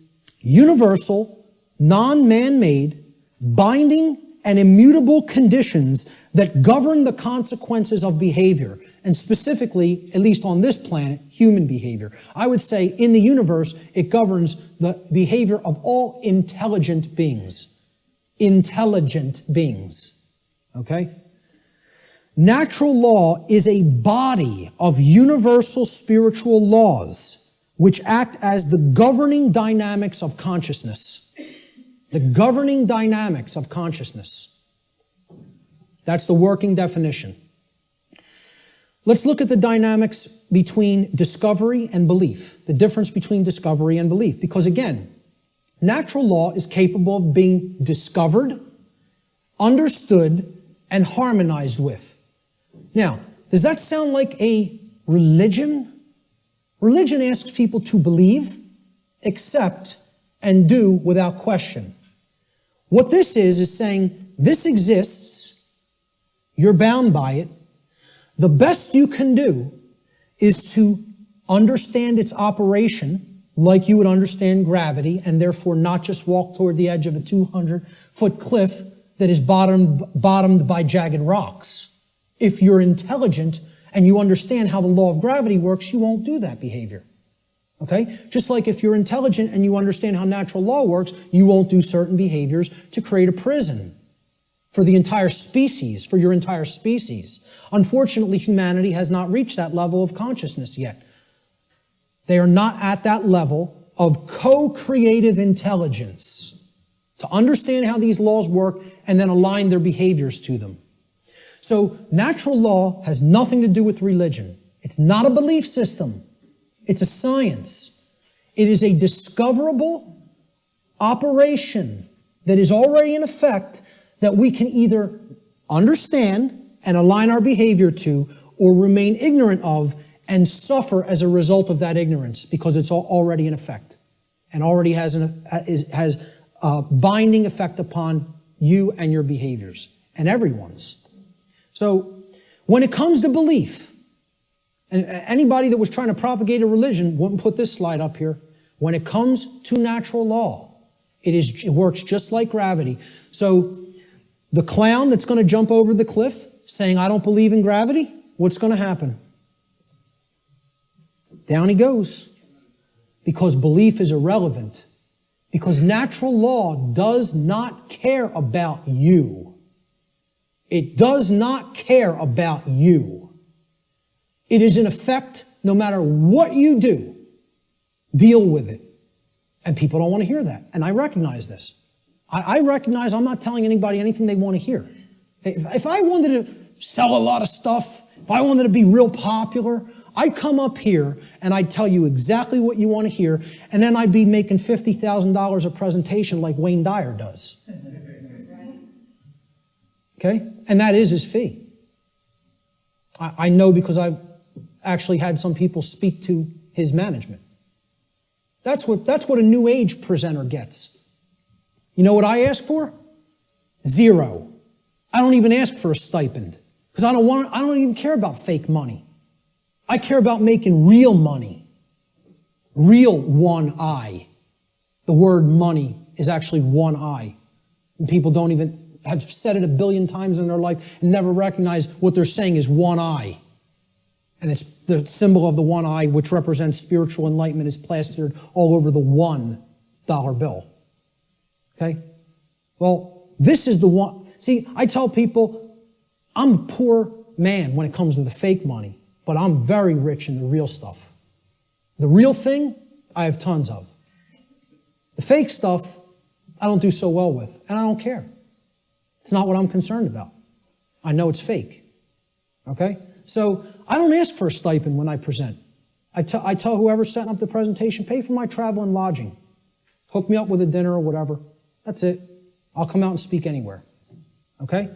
universal, non-man-made, binding, and immutable conditions that govern the consequences of behavior, and specifically, at least on this planet, human behavior. I would say in the universe, it governs the behavior of all intelligent beings. Intelligent beings. Okay? Natural law is a body of universal spiritual laws which act as the governing dynamics of consciousness. The governing dynamics of consciousness. That's the working definition. Let's look at the dynamics between discovery and belief, the difference between discovery and belief. Because again, natural law is capable of being discovered, understood, and harmonized with. Now, does that sound like a religion? Religion asks people to believe, accept, and do without question. What this is saying, this exists, you're bound by it. The best you can do is to understand its operation like you would understand gravity, and therefore not just walk toward the edge of a 200-foot cliff that is bottomed by jagged rocks. If you're intelligent and you understand how the law of gravity works, you won't do that behavior. Okay? Just like if you're intelligent and you understand how natural law works, you won't do certain behaviors to create a prison for the entire species, for your entire species. Unfortunately, humanity has not reached that level of consciousness yet. They are not at that level of co-creative intelligence to understand how these laws work and then align their behaviors to them. So natural law has nothing to do with religion. It's not a belief system. It's a science. It is a discoverable operation that is already in effect that we can either understand and align our behavior to or remain ignorant of and suffer as a result of that ignorance because it's already in effect and already has a binding effect upon you and your behaviors and everyone's. So when it comes to belief, and anybody that was trying to propagate a religion wouldn't put this slide up here. When it comes to natural law, it works just like gravity. So the clown that's going to jump over the cliff saying, I don't believe in gravity, what's going to happen? Down he goes. Because belief is irrelevant. Because natural law does not care about you. It does not care about you. It is in effect, no matter what you do, deal with it. And people don't want to hear that. And I recognize this. I recognize I'm not telling anybody anything they want to hear. If I wanted to sell a lot of stuff, if I wanted to be real popular, I'd come up here and I'd tell you exactly what you want to hear, and then I'd be making $50,000 a presentation like Wayne Dyer does. Okay? And that is his fee. I know because I've actually had some people speak to his management. That's what a new age presenter gets. You know what I ask for? 0. I don't even ask for a stipend because I don't even care about fake money. I care about making real money. Real one I. The word money is actually one I. And people don't even have said it 1 billion times in their life and never recognize what they're saying is one I. And it's the symbol of the one eye, which represents spiritual enlightenment, is plastered all over the $1 bill. Okay? Well, this is the one. See, I tell people, I'm a poor man when it comes to the fake money, but I'm very rich in the real stuff. The real thing, I have tons of. The fake stuff, I don't do so well with, and I don't care. It's not what I'm concerned about. I know it's fake. Okay? So I don't ask for a stipend when I present. I tell whoever's setting up the presentation, pay for my travel and lodging. Hook me up with a dinner or whatever. That's it. I'll come out and speak anywhere. Okay?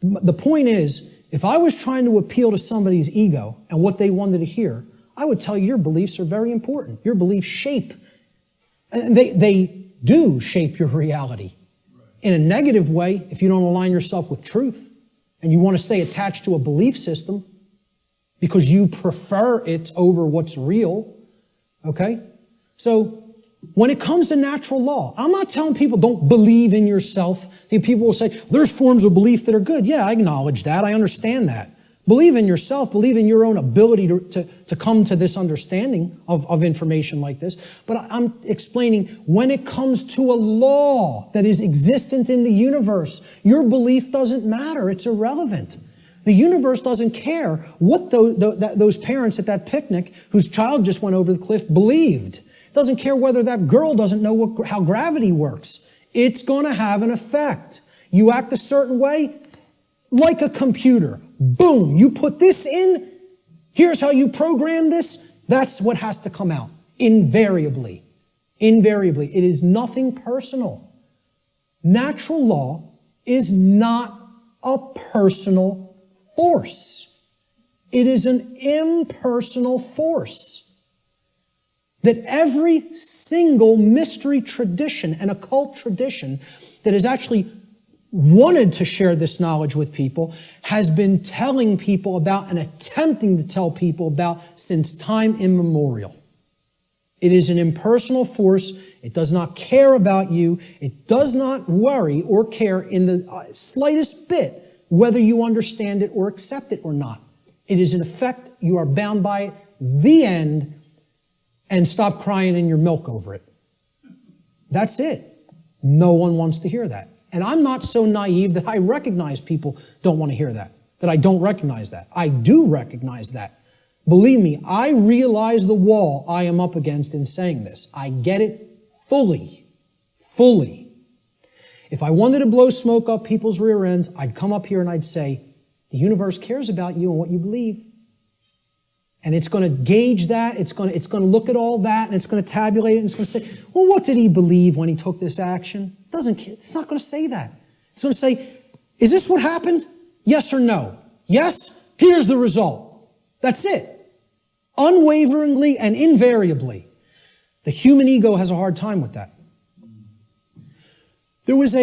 The point is, if I was trying to appeal to somebody's ego and what they wanted to hear, I would tell you your beliefs are very important. Your beliefs shape. And they do shape your reality. In a negative way, if you don't align yourself with truth and you want to stay attached to a belief system because you prefer it over what's real, okay? So when it comes to natural law, I'm not telling people don't believe in yourself. People will say, there's forms of belief that are good. Yeah, I acknowledge that. I understand that. Believe in yourself. Believe in your own ability to come to this understanding of information like this. But I'm explaining when it comes to a law that is existent in the universe, your belief doesn't matter. It's irrelevant. The universe doesn't care what those parents at that picnic whose child just went over the cliff believed. It doesn't care whether that girl doesn't know how gravity works. It's going to have an effect. You act a certain way, like a computer. Boom, you put this in, Here's how you program this. That's what has to come out. Invariably. Invariably. It is nothing personal. Natural law is not a personal force. It is an impersonal force. That every single mystery tradition and occult tradition that has actually wanted to share this knowledge with people has been telling people about and attempting to tell people about since time immemorial. It is an impersonal force. It does not care about you. It does not worry or care in the slightest bit whether you understand it or accept it or not. It is in effect, you are bound by it, the end, and stop crying in your milk over it. That's it. No one wants to hear that. And I'm not so naive that I recognize people don't want to hear that I don't recognize that. I do recognize that. Believe me, I realize the wall I am up against in saying this. I get it fully. Fully. If I wanted to blow smoke up people's rear ends, I'd come up here and I'd say, the universe cares about you and what you believe. And it's going to gauge that, it's going to look at all that, and it's going to tabulate it, and it's going to say, well, what did he believe when he took this action? It's not going to say that. It's going to say, is this what happened? Yes or no? Yes? Here's the result. That's it. Unwaveringly and invariably. The human ego has a hard time with that. There was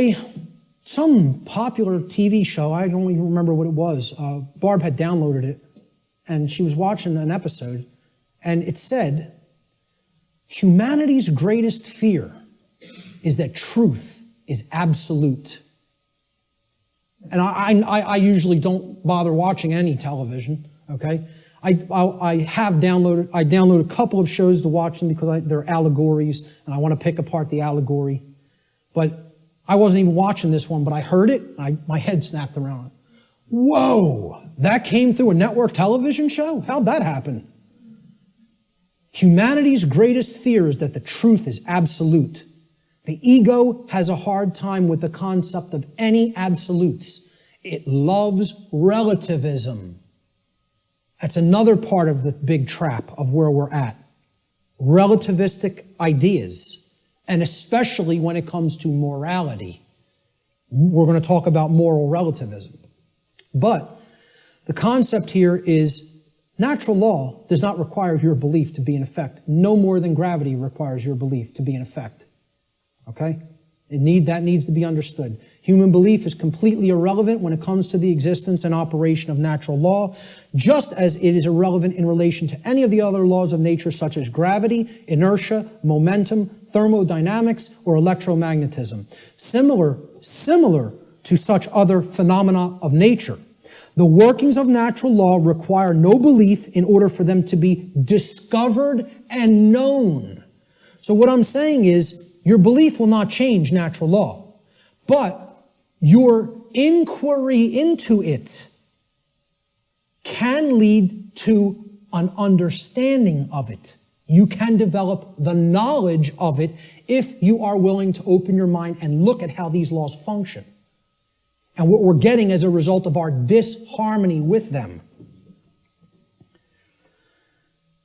some popular TV show, I don't even remember what it was. Barb had downloaded it. And she was watching an episode, and it said, humanity's greatest fear is that truth is absolute. And I usually don't bother watching any television, okay? I download a couple of shows to watch them because they're allegories, and I want to pick apart the allegory. But I wasn't even watching this one, but I heard it, my head snapped around. Whoa, that came through a network television show? How'd that happen? Humanity's greatest fear is that the truth is absolute. The ego has a hard time with the concept of any absolutes. It loves relativism. That's another part of the big trap of where we're at. Relativistic ideas, and especially when it comes to morality. We're going to talk about moral relativism. But the concept here is natural law does not require your belief to be in effect, no more than gravity requires your belief to be in effect. Okay? That needs to be understood. Human belief is completely irrelevant when it comes to the existence and operation of natural law, just as it is irrelevant in relation to any of the other laws of nature such as gravity, inertia, momentum, thermodynamics, or electromagnetism. Similar to such other phenomena of nature. The workings of natural law require no belief in order for them to be discovered and known. So what I'm saying is, your belief will not change natural law, but your inquiry into it can lead to an understanding of it. You can develop the knowledge of it if you are willing to open your mind and look at how these laws function. And what we're getting as a result of our disharmony with them.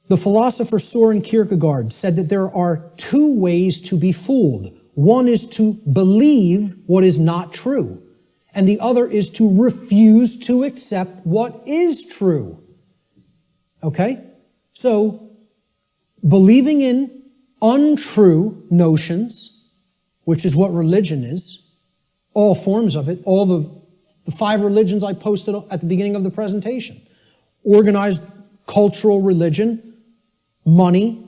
The philosopher Søren Kierkegaard said that there are two ways to be fooled. One is to believe what is not true, and the other is to refuse to accept what is true. Okay? So, believing in untrue notions, which is what religion is, all forms of it, all the 5 religions I posted at the beginning of the presentation. Organized cultural religion, money,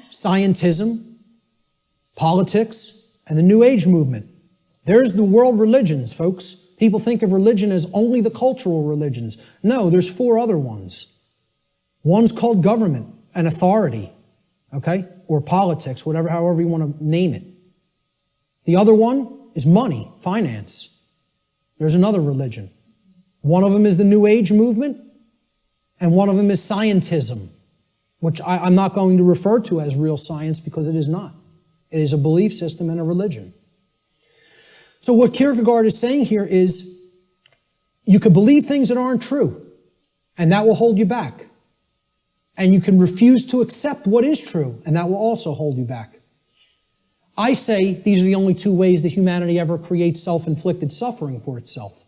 scientism, politics, and the New Age movement. There's the world religions, folks. People think of religion as only the cultural religions. No, there's 4 other ones. One's called government and authority, okay? Or politics, however you want to name it. The other one is money, finance. There's another religion. One of them is the New Age movement, and one of them is scientism, which I'm not going to refer to as real science because it is not. It is a belief system and a religion. So what Kierkegaard is saying here is, you could believe things that aren't true. and that will hold you back. And you can refuse to accept what is true, and that will also hold you back. I say these are the only two ways that humanity ever creates self-inflicted suffering for itself.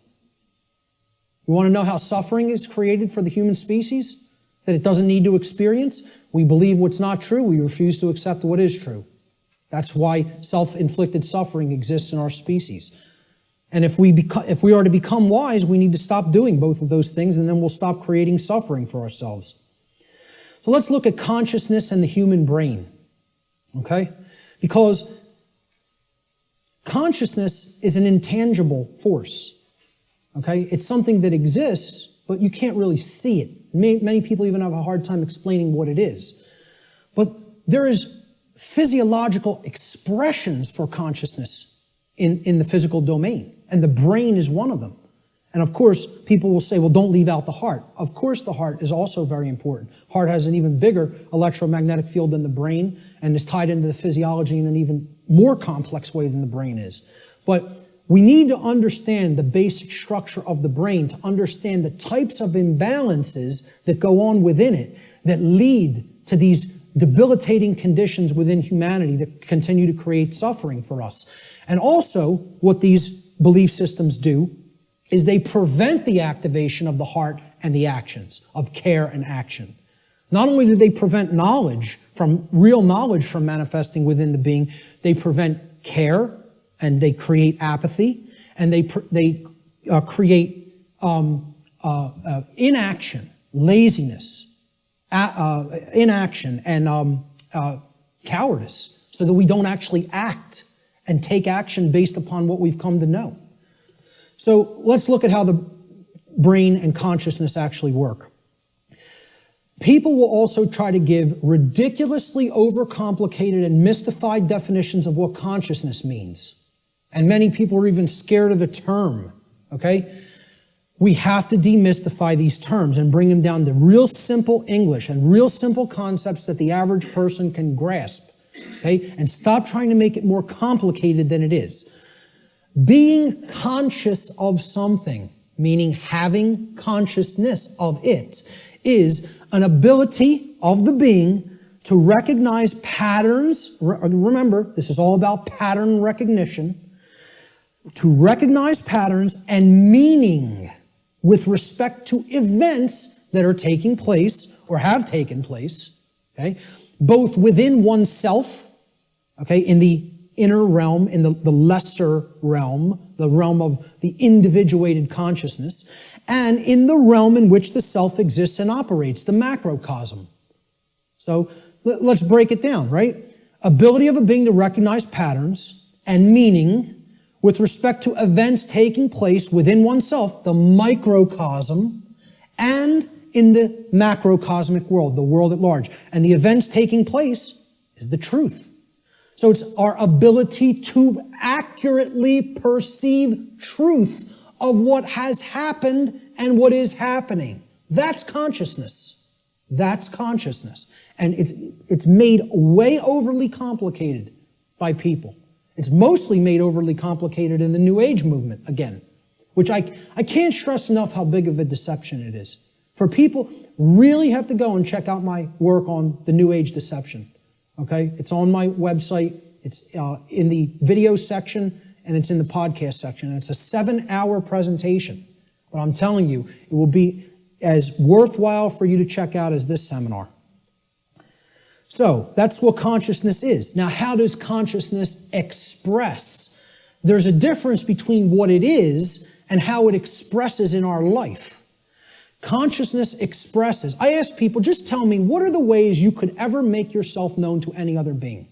You want to know how suffering is created for the human species? That it doesn't need to experience? We believe what's not true. We refuse to accept what is true. That's why self-inflicted suffering exists in our species. And if we are to become wise, we need to stop doing both of those things, and then we'll stop creating suffering for ourselves. So let's look at consciousness and the human brain. Okay? Because consciousness is an intangible force. Okay? It's something that exists, but you can't really see it. Many people even have a hard time explaining what it is. But there is physiological expressions for consciousness in the physical domain, and the brain is one of them. And of course, people will say, well, don't leave out the heart. Of course, the heart is also very important. Heart has an even bigger electromagnetic field than the brain and is tied into the physiology in an even more complex way than the brain is. But we need to understand the basic structure of the brain to understand the types of imbalances that go on within it that lead to these debilitating conditions within humanity that continue to create suffering for us. And also, what these belief systems do is they prevent the activation of the heart and the actions, of care and action. Not only do they prevent real knowledge from manifesting within the being, they prevent care, and they create apathy, and they create inaction, laziness, inaction, and cowardice, so that we don't actually act and take action based upon what we've come to know. So let's look at how the brain and consciousness actually work. People will also try to give ridiculously overcomplicated and mystified definitions of what consciousness means. And many people are even scared of the term, okay? We have to demystify these terms and bring them down to real simple English and real simple concepts that the average person can grasp, okay? And stop trying to make it more complicated than it is. Being conscious of something, meaning having consciousness of it, is an ability of the being to recognize patterns. Remember, this is all about pattern recognition. To recognize patterns and meaning with respect to events that are taking place or have taken place, okay, both within oneself, okay, in the inner realm, in the lesser realm, the realm of the individuated consciousness, and in the realm in which the self exists and operates, the macrocosm. So let's break it down, right? Ability of a being to recognize patterns and meaning with respect to events taking place within oneself, the microcosm, and in the macrocosmic world, the world at large. And the events taking place is the truth. So it's our ability to accurately perceive truth of what has happened and what is happening. That's consciousness. That's consciousness. And it's made way overly complicated by people. It's mostly made overly complicated in the New Age movement, again, which I can't stress enough how big of a deception it is. For people, really have to go and check out my work on the New Age deception. Okay? It's on my website. It's in the video section, and it's in the podcast section. And it's a 7-hour presentation. But I'm telling you, it will be as worthwhile for you to check out as this seminar. So that's what consciousness is. Now, how does consciousness express? There's a difference between what it is and how it expresses in our life. Consciousness expresses. I ask people, just tell me, what are the ways you could ever make yourself known to any other being?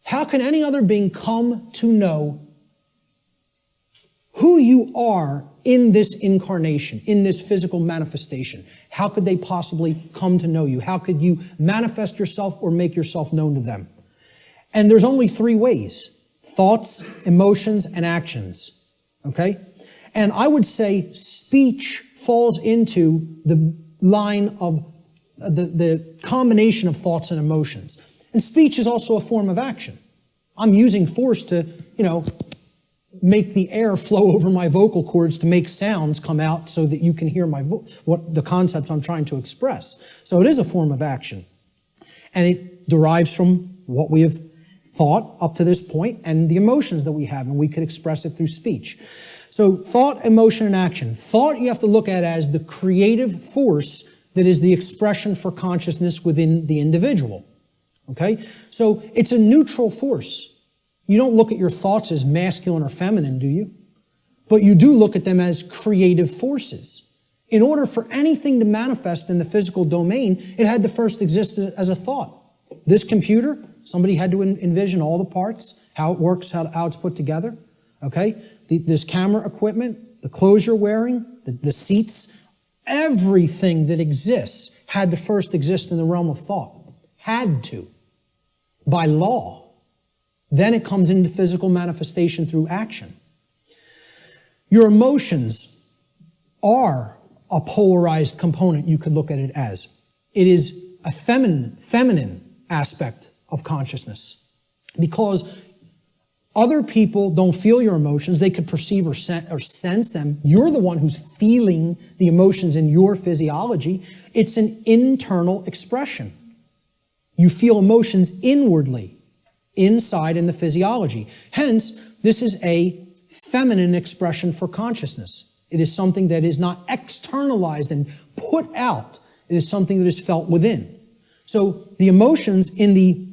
How can any other being come to know who you are in this incarnation, in this physical manifestation? How could they possibly come to know you? How could you manifest yourself or make yourself known to them? And there's only 3 ways: thoughts, emotions, and actions. Okay? And I would say speech falls into the line of the combination of thoughts and emotions. And speech is also a form of action. I'm using force to, make the air flow over my vocal cords to make sounds come out so that you can hear what the concepts I'm trying to express. So it is a form of action. And it derives from what we have thought up to this point and the emotions that we have, and we could express it through speech. So thought, emotion, and action. Thought you have to look at as the creative force that is the expression for consciousness within the individual. Okay? So it's a neutral force. You don't look at your thoughts as masculine or feminine, do you? But you do look at them as creative forces. In order for anything to manifest in the physical domain, it had to first exist as a thought. This computer, somebody had to envision all the parts, how it works, how it's put together. Okay? This camera equipment, the clothes you're wearing, the seats, everything that exists had to first exist in the realm of thought. Had to. By law. Then it comes into physical manifestation through action. Your emotions are a polarized component, you could look at it as. It is a feminine aspect of consciousness. Because other people don't feel your emotions, they could perceive or sense them. You're the one who's feeling the emotions in your physiology. It's an internal expression. You feel emotions inwardly, inside in the physiology. Hence, this is a feminine expression for consciousness. It is something that is not externalized and put out. It is something that is felt within. So the emotions in the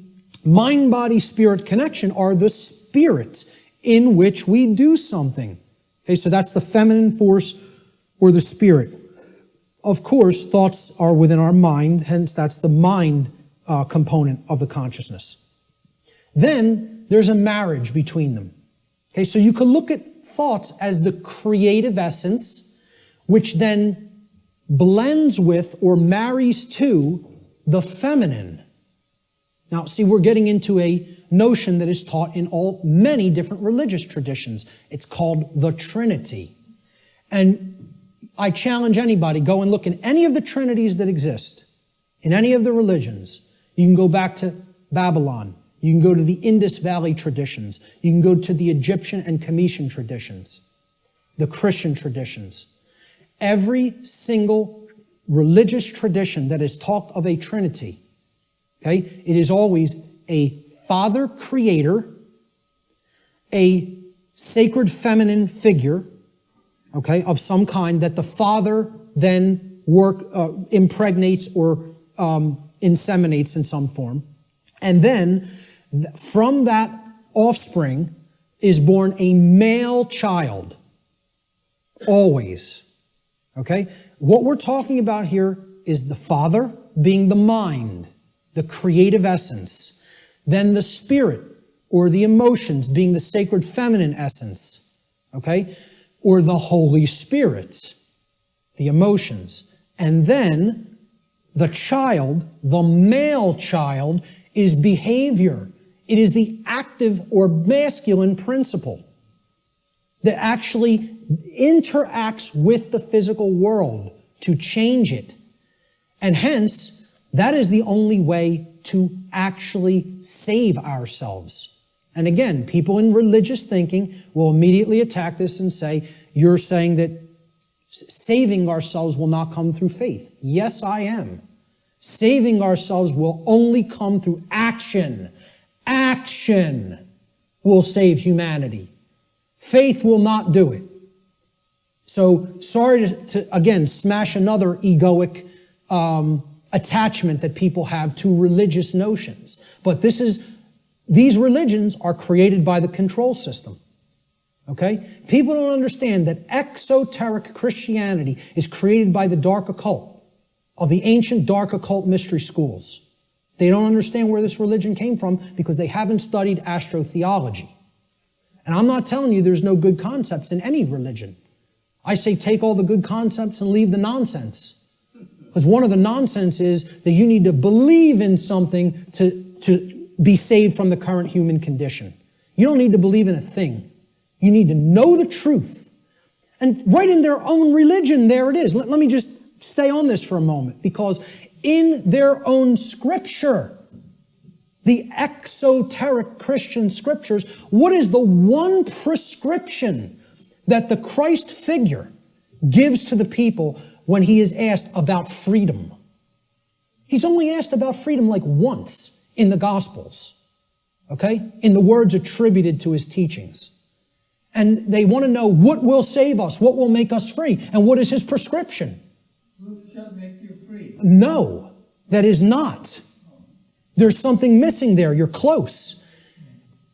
mind-body-spirit connection are the spirit in which we do something. Okay, so that's the feminine force or the spirit. Of course, thoughts are within our mind, hence that's the mind component of the consciousness. Then there's a marriage between them. Okay, so you could look at thoughts as the creative essence, which then blends with or marries to the feminine. Now, see, we're getting into a notion that is taught in many different religious traditions. It's called the Trinity. And I challenge anybody, go and look in any of the trinities that exist, in any of the religions. You can go back to Babylon. You can go to the Indus Valley traditions. You can go to the Egyptian and Cometian traditions, the Christian traditions. Every single religious tradition that is talked of a Trinity, okay, it is always a Father Creator, a sacred feminine figure, okay, of some kind that the Father then impregnates or inseminates in some form. And then from that offspring is born a male child. Always. Okay? What we're talking about here is the Father being the mind, the creative essence. Then the spirit or the emotions being the sacred feminine essence. Okay? Or the Holy Spirit, the emotions. And then the child, the male child, is behavior. It is the active or masculine principle that actually interacts with the physical world to change it. And hence, that is the only way to actually save ourselves. And again, people in religious thinking will immediately attack this and say, you're saying that saving ourselves will not come through faith. Yes, I am. Saving ourselves will only come through action. Action will save humanity. Faith will not do it. So, sorry to again, smash another egoic attachment that people have to religious notions. But these religions are created by the control system. Okay? People don't understand that exoteric Christianity is created by the dark occult, of the ancient dark occult mystery schools. They don't understand where this religion came from because they haven't studied astrotheology. And I'm not telling you there's no good concepts in any religion. I say take all the good concepts and leave the nonsense. Because one of the nonsense is that you need to believe in something to be saved from the current human condition. You don't need to believe in a thing. You need to know the truth. And right in their own religion, there it is. Let me just stay on this for a moment, because in their own scripture, the exoteric Christian scriptures, what is the one prescription that the Christ figure gives to the people when he is asked about freedom? He's only asked about freedom like once in the Gospels, okay? In the words attributed to his teachings. And they want to know what will save us, what will make us free, and what is his prescription? Truth shall make you free. No, that is not. There's something missing there. You're close.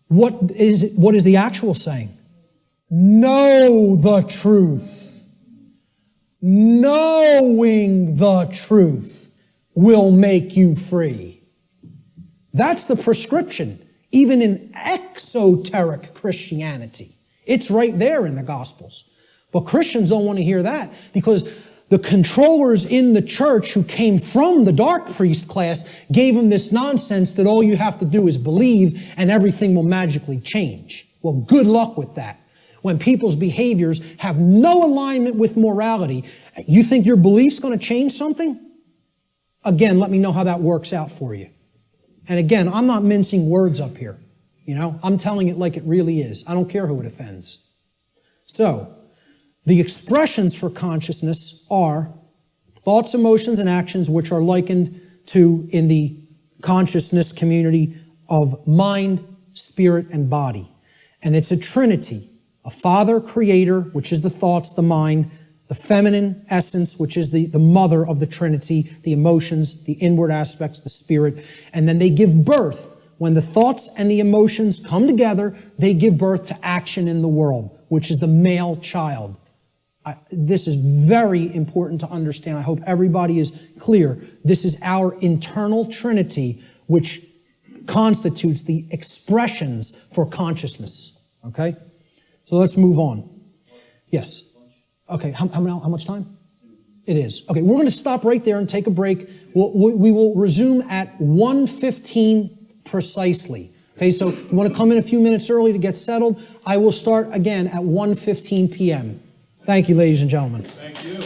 What is the actual saying? Know the truth. Knowing the truth will make you free. That's the prescription, even in exoteric Christianity. It's right there in the Gospels. But Christians don't want to hear that because the controllers in the church who came from the dark priest class gave them this nonsense that all you have to do is believe and everything will magically change. Well, good luck with that. When people's behaviors have no alignment with morality, you think your belief's going to change something? Again, let me know how that works out for you. And again, I'm not mincing words up here. I'm telling it like it really is. I don't care who it offends. So, the expressions for consciousness are thoughts, emotions, and actions which are likened to, in the consciousness community, of mind, spirit, and body. And it's a trinity. A father creator, which is the thoughts, the mind, the feminine essence, which is the mother of the trinity, the emotions, the inward aspects, the spirit. And then they give birth. When the thoughts and the emotions come together, they give birth to action in the world, which is the male child. This is very important to understand. I hope everybody is clear. This is our internal trinity, which constitutes the expressions for consciousness. Okay? So let's move on. Yes. Okay, how much time? It is. Okay, we're going to stop right there and take a break. We will resume at 1:15 precisely. Okay, so you want to come in a few minutes early to get settled. I will start again at 1:15 p.m. Thank you, ladies and gentlemen. Thank you.